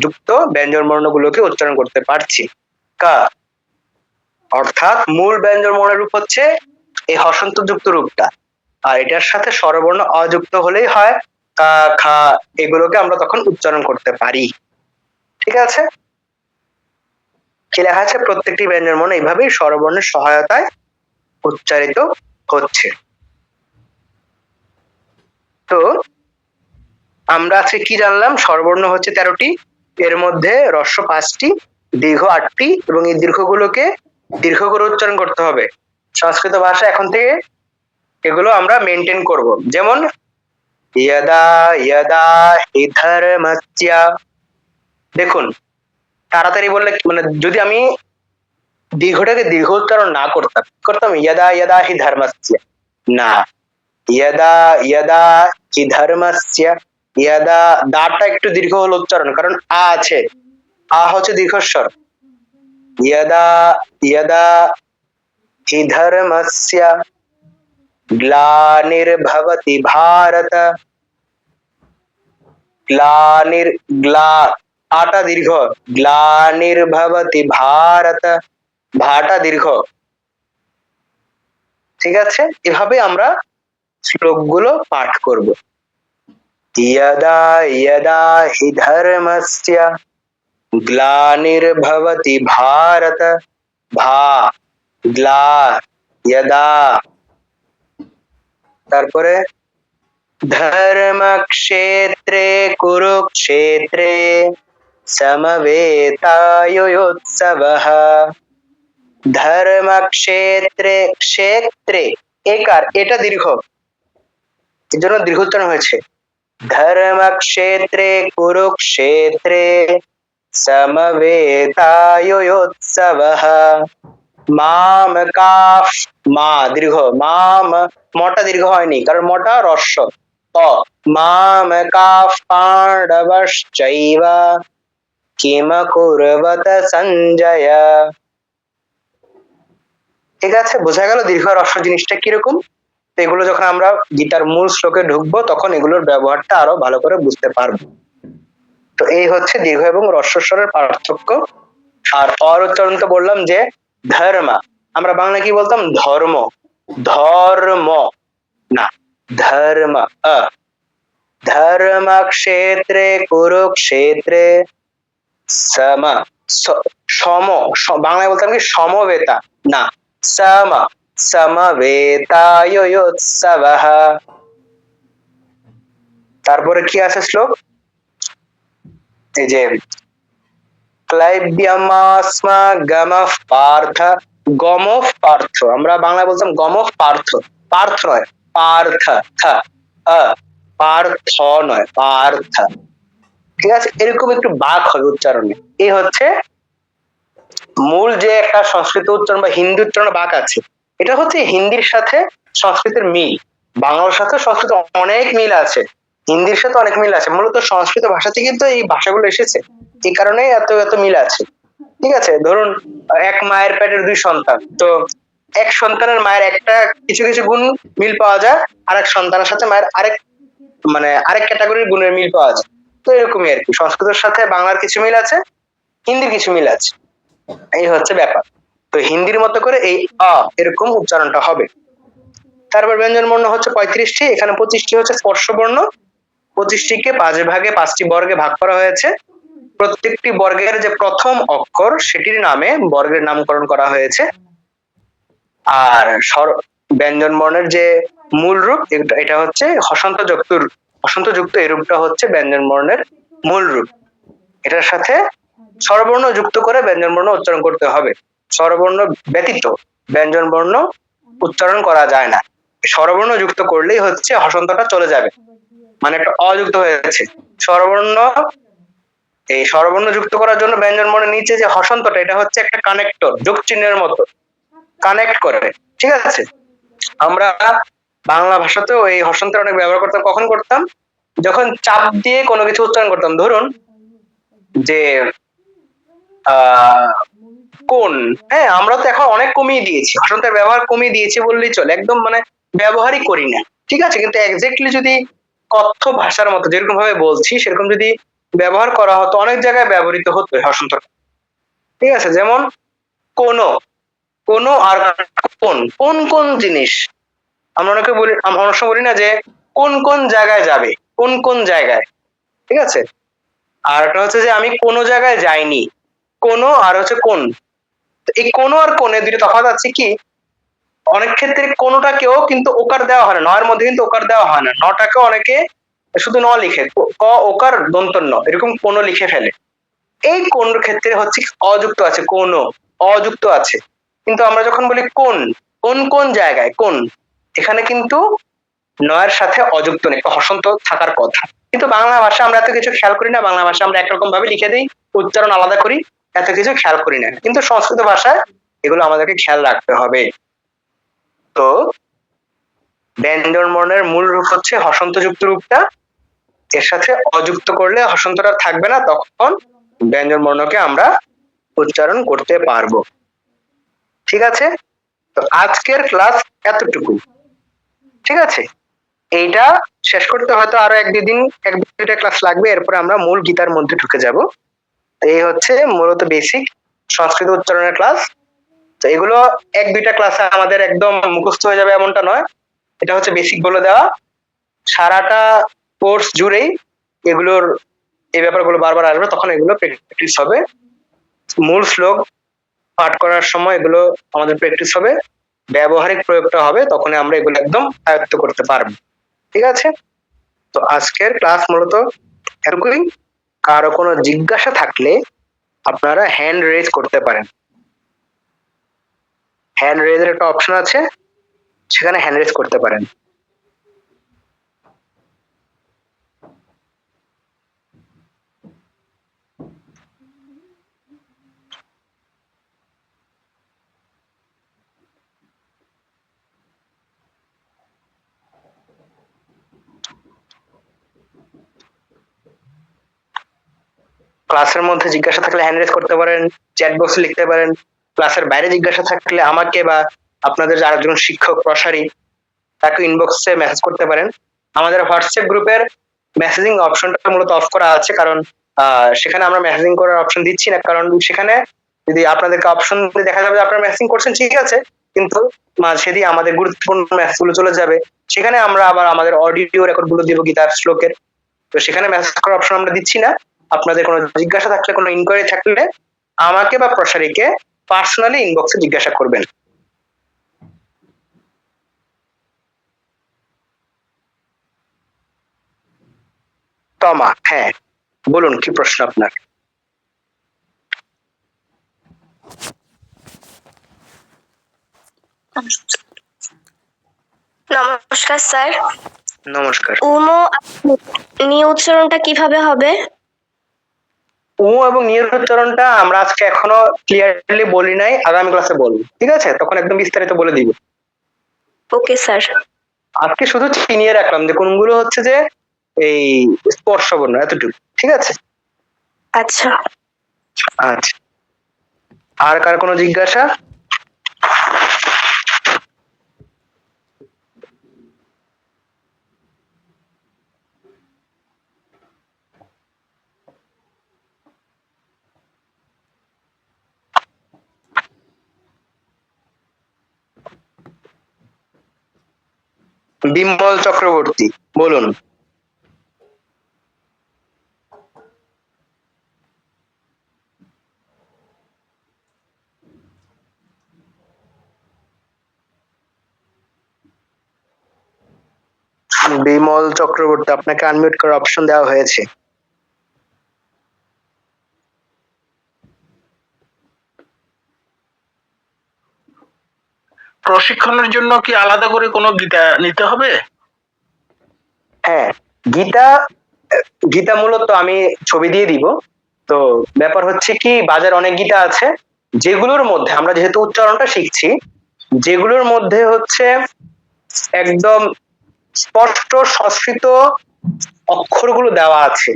যুক্ত ব্যঞ্জন বর্ণগুলোকে উচ্চারণ করতে পারছি। কা, অর্থাৎ মূল ব্যঞ্জন বর্ণের রূপ হচ্ছে এই হসন্ত যুক্ত রূপটা, আর এটার সাথে স্বরবর্ণ অযুক্ত হলেই হয় কা, খা। এগুলোকে আমরা তখন উচ্চারণ করতে পারি। ঠিক আছে? কি লেখা আছে? প্রত্যেকটি ব্যঞ্জন বর্ণ এইভাবেই স্বরবর্ণের সহায়তায় উচ্চারিত হচ্ছে। তো আমরা আজকে কি জানলাম? স্বরবর্ণ হচ্ছে 13টি, এর মধ্যে হ্রস্ব 5টি, দীর্ঘ 8টি, এবং এই দীর্ঘগুলোকে দীর্ঘ করে উচ্চারণ করতে হবে। সংস্কৃত ভাষা এখন থেকে এগুলো আমরা মেনটেন করব। যেমন ইয়দা ইয়দা হি ধর্মস্য, দেখুন তাড়াতাড়ি বললে মানে যদি আমি দীর্ঘটাকে দীর্ঘ উচ্চারণ না করতাম, করতাম ইয়দা ইয়দা হি ধর্মস্য, না, ইয়দা ইয়দা হি ধর্মস্য, ইয়দা দাটা একটু দীর্ঘ হলো উচ্চারণ, কারণ আ আছে, আ হচ্ছে দীর্ঘস্বর। ইয়দা ইয়দা হি ধর্মস্য গ্লানির্ভবতি ভারত, গ্লানির গ্লা, আটা দীর্ঘ, গ্লানির্ভবতি ভারত, ভাটা দীর্ঘ। ঠিক আছে? এভাবে আমরা শ্লোকগুলো পাঠ করব। ইয়দা ইয়দা হি ধর্মস্য গ্লানির্ভবতি ভারত, ভা গ্লা ইয়দা। তারপরে ধর্মক্ষেত্রে কুরুক্ষেত্রে সমবেতায়োৎসবঃ, ধর্মক্ষেত্রে, ক্ষেত্রে একার, এটা দীর্ঘ, এর জন্য দীর্ঘ উচ্চারণ হয়েছে। ধর্মক্ষেত্রে কুরুক্ষেত্রে সমবেতায়োৎসবঃ, মামকাঃ, মা দীর্ঘ, মাম, মটা দীর্ঘ হয়নি কারণ মটা হ্রস্ব, ত মামকাঃ পাণ্ডবশ্চৈব কিম কুর্বত সঞ্জয়। ঠিক আছে? বোঝা গেল দীর্ঘ আর হ্রস্ব জিনিসটা কিরকম? তো এগুলো যখন আমরা গীতার মূল শ্লোকে ঢুকবো তখন এগুলোর ব্যবহারটা আরো ভালো করে বুঝতে পারবো। তো এই হচ্ছে দীর্ঘ এবং হ্রস্ব স্বরের পার্থক্য। আর অর উচ্চারণ তো বললাম যে ধর্মা, আমরা বাংলা কি বলতাম? ধর্ম, ধর্ম না, ধর্ম। ধর্মক্ষেত্রে কুরুক্ষেত্রে সম, সম, বাংলায় বলতাম কি সমবেতা, না, সম, সমবেতায়োৎসবঃ। তারপরে কি আছে শ্লোক? এই যে ক্লাইব্যমাস্মা গমঃ পার্থ, গমঃ পার্থ, আমরা বাংলায় বলতাম গমঃ পার্থ, পার্থ নয় পার্থ, থ পার্থ নয় পার্থ। ঠিক আছে? এরকম একটু বাঁক হবে উচ্চারণে। এই হচ্ছে মূল যে একটা সংস্কৃত উচ্চারণ বা হিন্দি উচ্চারণ বাঁক আছে, এটা হচ্ছে হিন্দির সাথে সংস্কৃতের মিল। বাংলার সাথে সংস্কৃত অনেক মিল আছে, হিন্দির সাথে অনেক মিল আছে, মূলত সংস্কৃত ভাষা থেকে কিন্তু এই ভাষাগুলো এসেছে, এই কারণে এত এত মিল আছে। ঠিক আছে? ধরুন এক মায়ের পেটের 2 সন্তান, তো এক সন্তানের মায়ের একটা কিছু কিছু গুণ মিল পাওয়া যায়, আরেক সন্তানের সাথে মায়ের আরেক মানে আরেক ক্যাটাগরির গুণের মিল পাওয়া যায়। তো এরকমই আর কি, সংস্কৃতের সাথে বাংলার কিছু মিল আছে, হিন্দির কিছু মিল আছে, এই হচ্ছে ব্যাপার। তো হিন্দির মতো করে এই এরকম উচ্চারণটা হবে। তারপর ব্যঞ্জন বর্ণ হচ্ছে 35টি, এখানে 25টি হচ্ছে স্পর্শ বর্ণ। 25টিকে 5 ভাগে 5টি বর্গে ভাগ করা হয়েছে। প্রত্যেকটি বর্গের যে প্রথম অক্ষর সেটির নামে বর্গের নামকরণ করা হয়েছে। আর ব্যঞ্জন বর্ণের যে মূল রূপ এটা হচ্ছে হসন্ত যুক্ত এই রূপটা হচ্ছে ব্যঞ্জন বর্ণের মূল রূপ। এটার সাথে স্বরবর্ণ যুক্ত করে ব্যঞ্জন বর্ণ উচ্চারণ করতে হবে। স্বরবর্ণ ব্যতীত ব্যঞ্জন বর্ণ উচ্চারণ করা যায় না। স্বরবর্ণ যুক্ত করলেই হচ্ছে হসন্তটা চলে যাবে, মানে একটা অযুক্ত হয়েছে স্বরবর্ণ। এই স্বরবর্ণ যুক্ত করার জন্য ব্যঞ্জন বর্ণের নিচে যে হসন্তটা, এটা হচ্ছে একটা কানেক্টর, যোগ চিহ্নের মতো কানেক্ট করে, ঠিক আছে। আমরা বাংলা ভাষাতেও এই হসন্তের অনেক ব্যবহার করতাম। কখন করতাম? যখন চাপ দিয়ে কোনো কিছু উচ্চারণ করতাম। ধরুন যে কোন, হ্যাঁ আমরা তো এখন অনেক কমিয়ে দিয়েছি, হসন্তের ব্যবহার কমিয়ে দিয়েছি বললেই চলে, একদম মানে ব্যবহারই করি না, ঠিক আছে। কিন্তু এক্স্যাক্টলি যদি কথ্য ভাষার মতো যেরকম ভাবে বলছি সেরকম যদি ব্যবহার করা হতো, অনেক জায়গায় ব্যবহৃত হতো হসন্ত, ঠিক আছে। যেমন কোন আর কোন কোন জিনিস, আমরা অনেকে বলি, আমরা অনেক সময় বলি না যে কোন কোন জায়গায় যাবে, কোন কোন জায়গায়, ঠিক আছে। আর একটা হচ্ছে যে আমি কোনো জায়গায় যাইনি, কোনো আর হচ্ছে কোন। তো এই কোনো আর কোনে দুটো তফাৎ আছে কি, অনেক ক্ষেত্রে কোনোটাকেও কিন্তু ওকার দেওয়া হয় না, নয়ের মধ্যে কিন্তু ওকার দেওয়া হয় না, নটাকে অনেকে শুধু ন লিখে, ক ওকার দন্তন্য এরকম কোনো লিখে ফেলে। এই কোন ক্ষেত্রে হচ্ছে অযুক্ত আছে, কোনো অযুক্ত আছে। কিন্তু আমরা যখন বলি কোন কোন কোন জায়গায়, কোন এখানে কিন্তু নয়ের সাথে অযুক্ত নেই, হসন্ত থাকার কথা। কিন্তু বাংলা ভাষা আমরা এত কিছু খেয়াল করি না, বাংলা ভাষা আমরা একরকম ভাবে লিখে দিই, উচ্চারণ আলাদা করি, এত কিছু খেয়াল করি না। কিন্তু সংস্কৃত ভাষায় এগুলো আমাদেরকে খেয়াল রাখতে হবে। তো ব্যঞ্জন বর্ণের মূল রূপ হচ্ছে হসন্ত যুক্ত রূপটা, এর সাথে অযুক্ত করলে হসন্তটা থাকবে না, তখন ব্যঞ্জন বর্ণকে আমরা উচ্চারণ করতে পারবো, ঠিক আছে। তো আজকের ক্লাস এতটুকু, ঠিক আছে। এইটা শেষ করতে হয়তো আরো এক দুইটা ক্লাস লাগবে, এরপরে আমরা মূল গীতার মধ্যে ঢুকে যাব। তো এই হচ্ছে মূলত বেসিক সংস্কৃত উচ্চারণের ক্লাস। তো এগুলো এক দুইটা ক্লাসে আমাদের একদম মুখস্থ হয়ে যাবে এমনটা নয়, এটা হচ্ছে বেসিক বলে দেওয়া। সারাটা কোর্স জুড়েই এগুলোর এই ব্যাপারগুলো বারবার আসবে, তখন এগুলো প্র্যাকটিস হবে। মূল শ্লোক পাঠ করার সময় এগুলো আমাদের প্র্যাকটিস হবে, ব্যবহারিক প্রয়োগটা হবে, তখন আমরা এগুলো একদম আয়ত্ত করতে পারবো, ঠিক আছে। তো আজকের ক্লাস মূলত এরকমই। কারো কোনো জিজ্ঞাসা থাকলে আপনারা হ্যান্ড রেজ করতে পারেন, হ্যান্ড রেজের একটা অপশন আছে, সেখানে হ্যান্ড রেজ করতে পারেন। ক্লাসের মধ্যে জিজ্ঞাসা থাকলে হ্যান্ড রেজ করতে পারেন, চ্যাট বক্সে লিখতে পারেন। ক্লাসের বাইরে জিজ্ঞাসা থাকলে আমাকে বা আপনাদের আরেকজন শিক্ষক প্রসারী তাকে ইনবক্সে মেসেজ করতে পারেন। আমাদের হোয়াটসঅ্যাপ গ্রুপের মেসেজিং অপশনটা মূলত অফ করা আছে, কারণ সেখানে আমরা মেসেজিং করার অপশন দিচ্ছি না, কারণ সেখানে যদি আপনাদেরকে অপশন দেখা যাবে আপনারা মেসেজিং করছেন, ঠিক আছে, কিন্তু সেদিন আমাদের গুরুত্বপূর্ণ মেসেজ গুলো চলে যাবে, সেখানে আমরা আবার আমাদের অডিও রেকর্ড গুলো দিব গীতার শ্লোকের। তো সেখানে মেসেজ করার অপশন আমরা দিচ্ছি না। আপনাদের কোনো জিজ্ঞাসা থাকলে, কোনো ইনকোয়ারি থাকলে আমাকে বা প্রসারীকে পার্সোনালি ইনবক্সে জিজ্ঞাসা করবেন। তমা, হ্যাঁ বলুন, কি প্রশ্ন আপনার? নমস্কার স্যার। নমস্কার। উমো নি উচ্চারণটা কিভাবে হবে? উ এবং নিয়ের উচ্চারণটা আমরা আজকে এখনো ক্লিয়ারলি বলি নাই, আগামী ক্লাসে বলবো, ঠিক আছে, তখন একদম বিস্তারিত বলে দিব। Okay sir. আজকে শুধু চিনিয়ে রাখলাম যে কোনগুলো হচ্ছে যে এই স্পর্শ বর্ণ, এতটুকু, ঠিক আছে। আচ্ছা। আচ্ছা, আর কার কোনো জিজ্ঞাসা? বিমল চক্রবর্তী, বলুন। বিমল চক্রবর্তী, আপনাকে আনমিউট করার অপশন দেওয়া হয়েছে। প্রশিক্ষণের জন্য কি আলাদা করে কোনো গীতা নিতে হবে? হ্যাঁ, গীতা গীতা মূলত আমি ছবি দিয়ে দিব। তো ব্যাপার হচ্ছে কি, বাজার অনেক গীতা আছে, যেগুলোর মধ্যে আমরা যেহেতু উচ্চারণটা শিখছি, যেগুলোর মধ্যে হচ্ছে একদম স্পষ্ট সংস্কৃত অক্ষরগুলো দেওয়া আছে,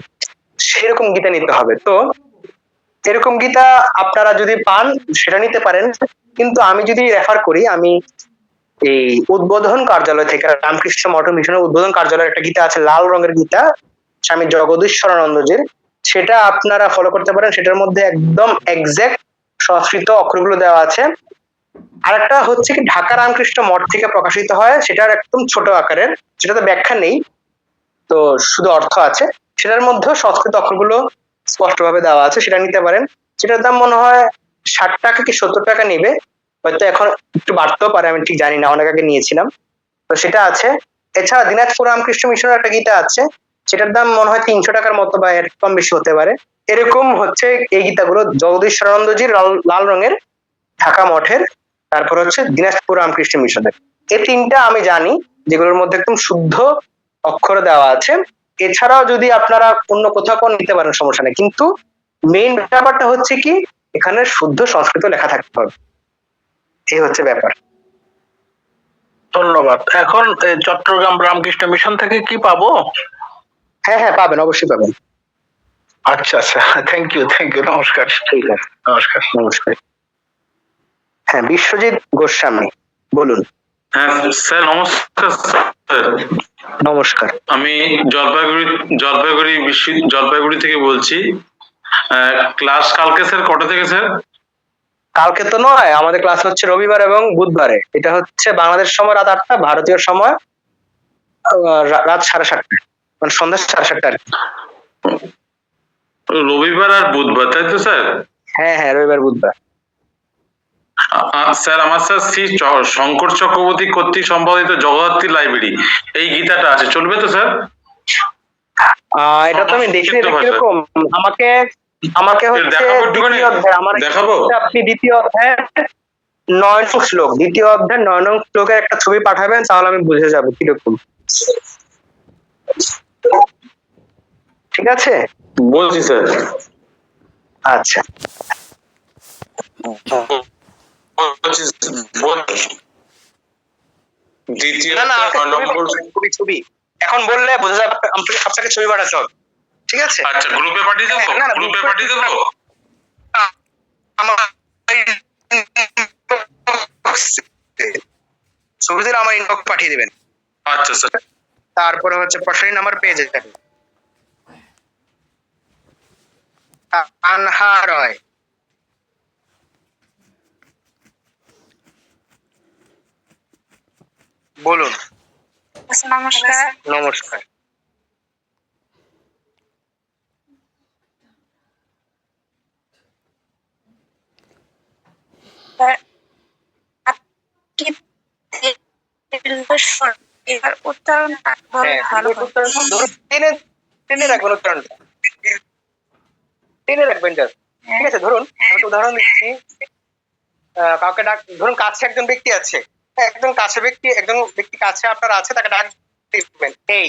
সেরকম গীতা নিতে হবে। তো এরকম গীতা আপনারা যদি পান সেটা নিতে পারেন, কিন্তু আমি যদি রেফার করি, আমি এই উদ্বোধন কার্যালয় থেকে, রামকৃষ্ণ মঠ মিশনের উদ্বোধন কার্যালয়ের একটা গীতা আছে, লাল রঙের গীতা, স্বামী জগদীশ্বরানন্দজির, সেটা আপনারা ফলো করতে পারেন। সেটার মধ্যে একদম এক্সাক্ট সংস্কৃত অক্ষরগুলো দেওয়া আছে। আরেকটা হচ্ছে কি, ঢাকা রামকৃষ্ণ মঠ থেকে প্রকাশিত হয়, সেটার একদম ছোট আকারের, সেটাতে ব্যাখ্যা নেই, তো শুধু অর্থ আছে। সেটার মধ্যেও সংস্কৃত অক্ষরগুলো স্পষ্টভাবে দেওয়া আছে, সেটা নিতে পারেন। সেটার দাম মনে হয় 60 টাকা কি 70 টাকা নিবে, হয়তো এখন একটু বাড়তেও পারে, আমি ঠিক জানি না, অনেক আগে নিয়েছিলাম। তো সেটা আছে। এছাড়া দিনাজপুর রামকৃষ্ণ মিশনের একটা গীতা আছে, সেটার দাম মনে হয় 300 টাকার মতো, বা এর কম বেশি হতে পারে। এরকম হচ্ছে এই গীতাগুলো জগদীশ্বরানন্দজির লাল রঙের, ঢাকা মঠের, তারপর হচ্ছে দিনাজপুর রামকৃষ্ণ মিশনের। এই তিনটা আমি জানি, যেগুলোর মধ্যে একদম শুদ্ধ অক্ষর দেওয়া আছে। এছাড়াও যদি আপনারা অন্য কোথাও কোন নিতে পারেন, সমস্যা নেই, কিন্তু মেইন ব্যাপারটা হচ্ছে কি, এখানে শুদ্ধ সংস্কৃত লেখা থাকতে হবে, এই হচ্ছে ব্যাপার। ধন্যবাদ। এখন চট্টগ্রাম রামকৃষ্ণ মিশন থেকে কি পাবো? হ্যাঁ হ্যাঁ, পাবেন, অবশ্যই পাবেন। আচ্ছা আচ্ছা, থ্যাংক ইউ, নমস্কার। ঠিক আছে, নমস্কার। নমস্কার। হ্যাঁ, বিশ্বজিৎ গোস্বামী, বলুন। হ্যাঁ স্যার, নমস্কার স্যার। নমস্কার। আমি জলপাইগুড়ি থেকে বলছি। ক্লাস কালকে স্যার কটা থেকে স্যার? কালকে তো নয়, আমাদের ক্লাস হচ্ছে রবিবার এবং বুধবারে। এটা হচ্ছে বাংলাদেশ সময় রাত 8টা, ভারতীয় সময় রাত 7:30, মানে সন্ধ্যা 7:30 আর কি। রবিবার আর বুধবার, তাই তো স্যার? হ্যাঁ হ্যাঁ, রবিবার বুধবার। স্যার, আমার স্যার শ্রী শঙ্কর চক্রবর্তী কর্তৃক সম্পাদিত জগদ্ধাত্রী লাইব্রেরি, এই গীতাটা আছে, চলবে তো স্যার? এটা তো আমি দেখিনি, এটা কিরকম? আমাকে হচ্ছে দ্বিতীয় অধ্যায়, আমার দেখাবো। আপনি দ্বিতীয় অধ্যায় 9 নং শ্লোক, দ্বিতীয় অধ্যায় 9 নং শ্লোকের একটা ছবি পাঠাবেন, তাহলে আমি বুঝে যাবো কিরকম। ঠিক আছে, বলছি স্যার। আচ্ছা। দ্বিতীয় না না, ছবি এখন বললে বোঝা যাবে, আপনাকে ছবি পাঠাতে হবে, ঠিক আছে? আচ্ছা, গ্রুপে পাঠিয়ে দেবো, গ্রুপে পাঠিয়ে দেবো। ছবি দিলে আমার ইনবক্স পাঠিয়ে দিবেন। আচ্ছা স্যার। তারপরে হচ্ছে প্রশ্নের নাম্বার পেয়ে যাবেন। আনহা রয়, বলুন। নমস্কার। নমস্কার। এবার উচ্চারণ ভালো টেনে রাখবেন, উচ্চারণটা টেনে রাখবেন জাস্ট, ঠিক আছে? ধরুন আমি উদাহরণ দিচ্ছি, কাউকে ডাক, ধরুন কাছে একজন ব্যক্তি আছে, একজন ব্যক্তি কাছে আপনার আছে, তাকে ডাক দিবেন, এই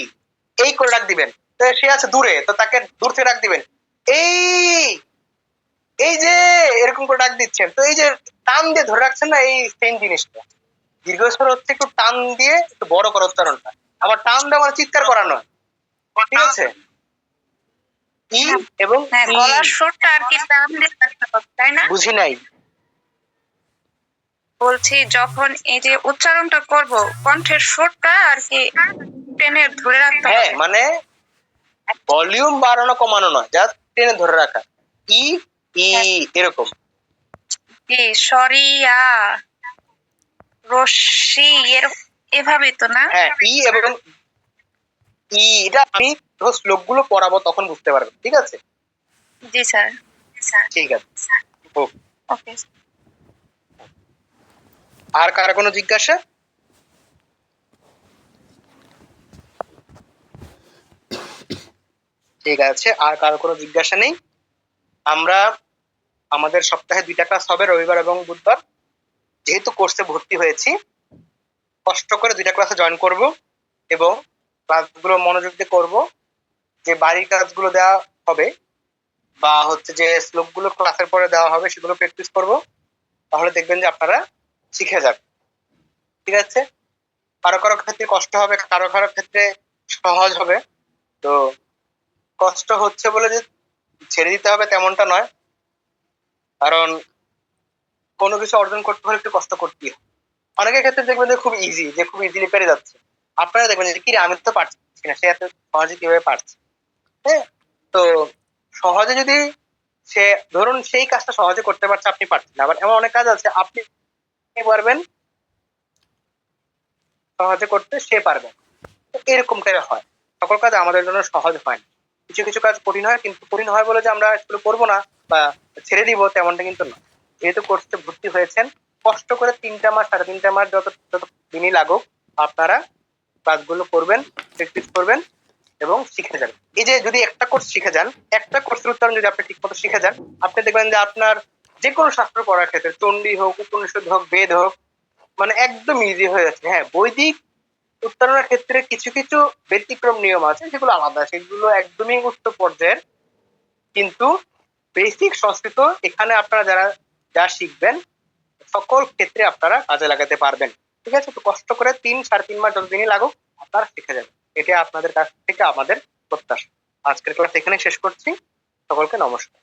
এই করে ডাক দিবেন। তো সে আছে দূরে, তো তাকে দূর থেকে ডাক দিবেন, এই এই যে এরকম করে ডাক দিচ্ছেন। তো এই যে টান দিয়ে ধরে রাখছেন না, এই সেম জিনিসটা, দীর্ঘস্বর হচ্ছে একটু টান দিয়ে একটু বড় করা উচ্চারণটা, আবার টান দেওয়া মানে চিৎকার করা নয়, ঠিক আছে? ই এবং গলার সুরটা আর কি টান দিয়ে রাখতে হবে, তাই না? বুঝি নাই। বলছি যখন এই যে উচ্চারণটা করব, কণ্ঠের সুরটা আর কি টেনে ধরে রাখতে হবে। হ্যাঁ, মানে ভলিউম বাড়ানো কমানো নয়, জাস্ট টেনে ধরে রাখা, ই ই এরকম। কি সরিয়া রশ্মি এভাবেই তো না? হ্যাঁ, এবং এটা আমি যখন শ্লোকগুলো পড়াবো তখন বুঝতে পারবেন, ঠিক আছে? জি স্যার। ঠিক আছে। ওকে। ওকে। আর কার কোনো জিজ্ঞাসা? ঠিক আছে, আর কারো কোনো জিজ্ঞাসা নেই। আমরা আমাদের সপ্তাহে 2টা ক্লাস হবে, রবিবার এবং বুধবার। যেহেতু কোর্সে ভর্তি হয়েছি, কষ্ট করে 2টা ক্লাসে জয়েন করব এবং ক্লাসগুলো মনোযোগ দিয়ে করব। যে বাড়ির কাজগুলো দেওয়া হবে বা হচ্ছে যে শ্লোকগুলো ক্লাসের পরে দেওয়া হবে সেগুলো প্র্যাকটিস করব, তাহলে দেখবেন যে আপনারা শিখে যাবেন, ঠিক আছে? কারো কারো ক্ষেত্রে কষ্ট হবে, কারো কারো ক্ষেত্রে সহজ হবে। তো কষ্ট হচ্ছে বলে যে ছেড়ে দিতে হবে তেমনটা নয়, কারণ কোনো কিছু অর্জন করতে হলে একটু কষ্ট করতেই হয়। অনেকের ক্ষেত্রে দেখবেন যে খুব ইজি, যে খুব ইজিলি পেরে যাচ্ছে। আপনারা দেখবেন যে কি রে, আমি তো পারছি না, সে এত সহজে কিভাবে পারছে। হ্যাঁ, তো সহজে যদি সে, ধরুন সেই কাজটা সহজে করতে পারছে, আপনি পারছেন না, আবার এমন অনেক কাজ আছে আপনি পারবেন সহজে করতে, সে পারবে না। তো এরকমটাই হয়, সকল কাজ আমাদের জন্য সহজ হয় না। কিছু কিছু কাজ কঠিন হয়, কিন্তু কঠিন হয় বলে যে আমরা এগুলো করবো না বা ছেড়ে দিব তেমনটা কিন্তু না। যেহেতু কোর্সে ভর্তি হয়েছেন, কষ্ট করে 3টা মাস 3.5টা মাস যত যত দিনই লাগুক আপনারা কাজগুলো করবেন, প্র্যাকটিস করবেন এবং শিখে যাবেন। এই যে যদি একটা কোর্স শিখে যান, একটা কোর্সের উচ্চারণ যদি আপনি ঠিক মতো শিখে যান, আপনি দেখবেন যে আপনার যে কোনো শাস্ত্র পড়ার ক্ষেত্রে, চণ্ডী হোক, উপনিষদ হোক, বেদ হোক, মানে একদম ইজি হয়ে যাচ্ছে। হ্যাঁ, বৈদিক উচ্চারণের ক্ষেত্রে কিছু কিছু ব্যতিক্রম নিয়ম আছে, সেগুলো আলাদা, সেগুলো একদমই উচ্চ পর্যায়ের। কিন্তু বেসিক সংস্কৃত এখানে আপনারা যারা যা শিখবেন সকল ক্ষেত্রে আপনারা কাজে লাগাতে পারবেন, ঠিক আছে? তো কষ্ট করে 3 সাড়ে 3 মাস যতদিনই লাগুক আপনারা শিখে যাবেন, এটা আপনাদের কাছ থেকে আমাদের প্রত্যাশা। আজকের ক্লাস এখানে শেষ করছি। সকলকে নমস্কার।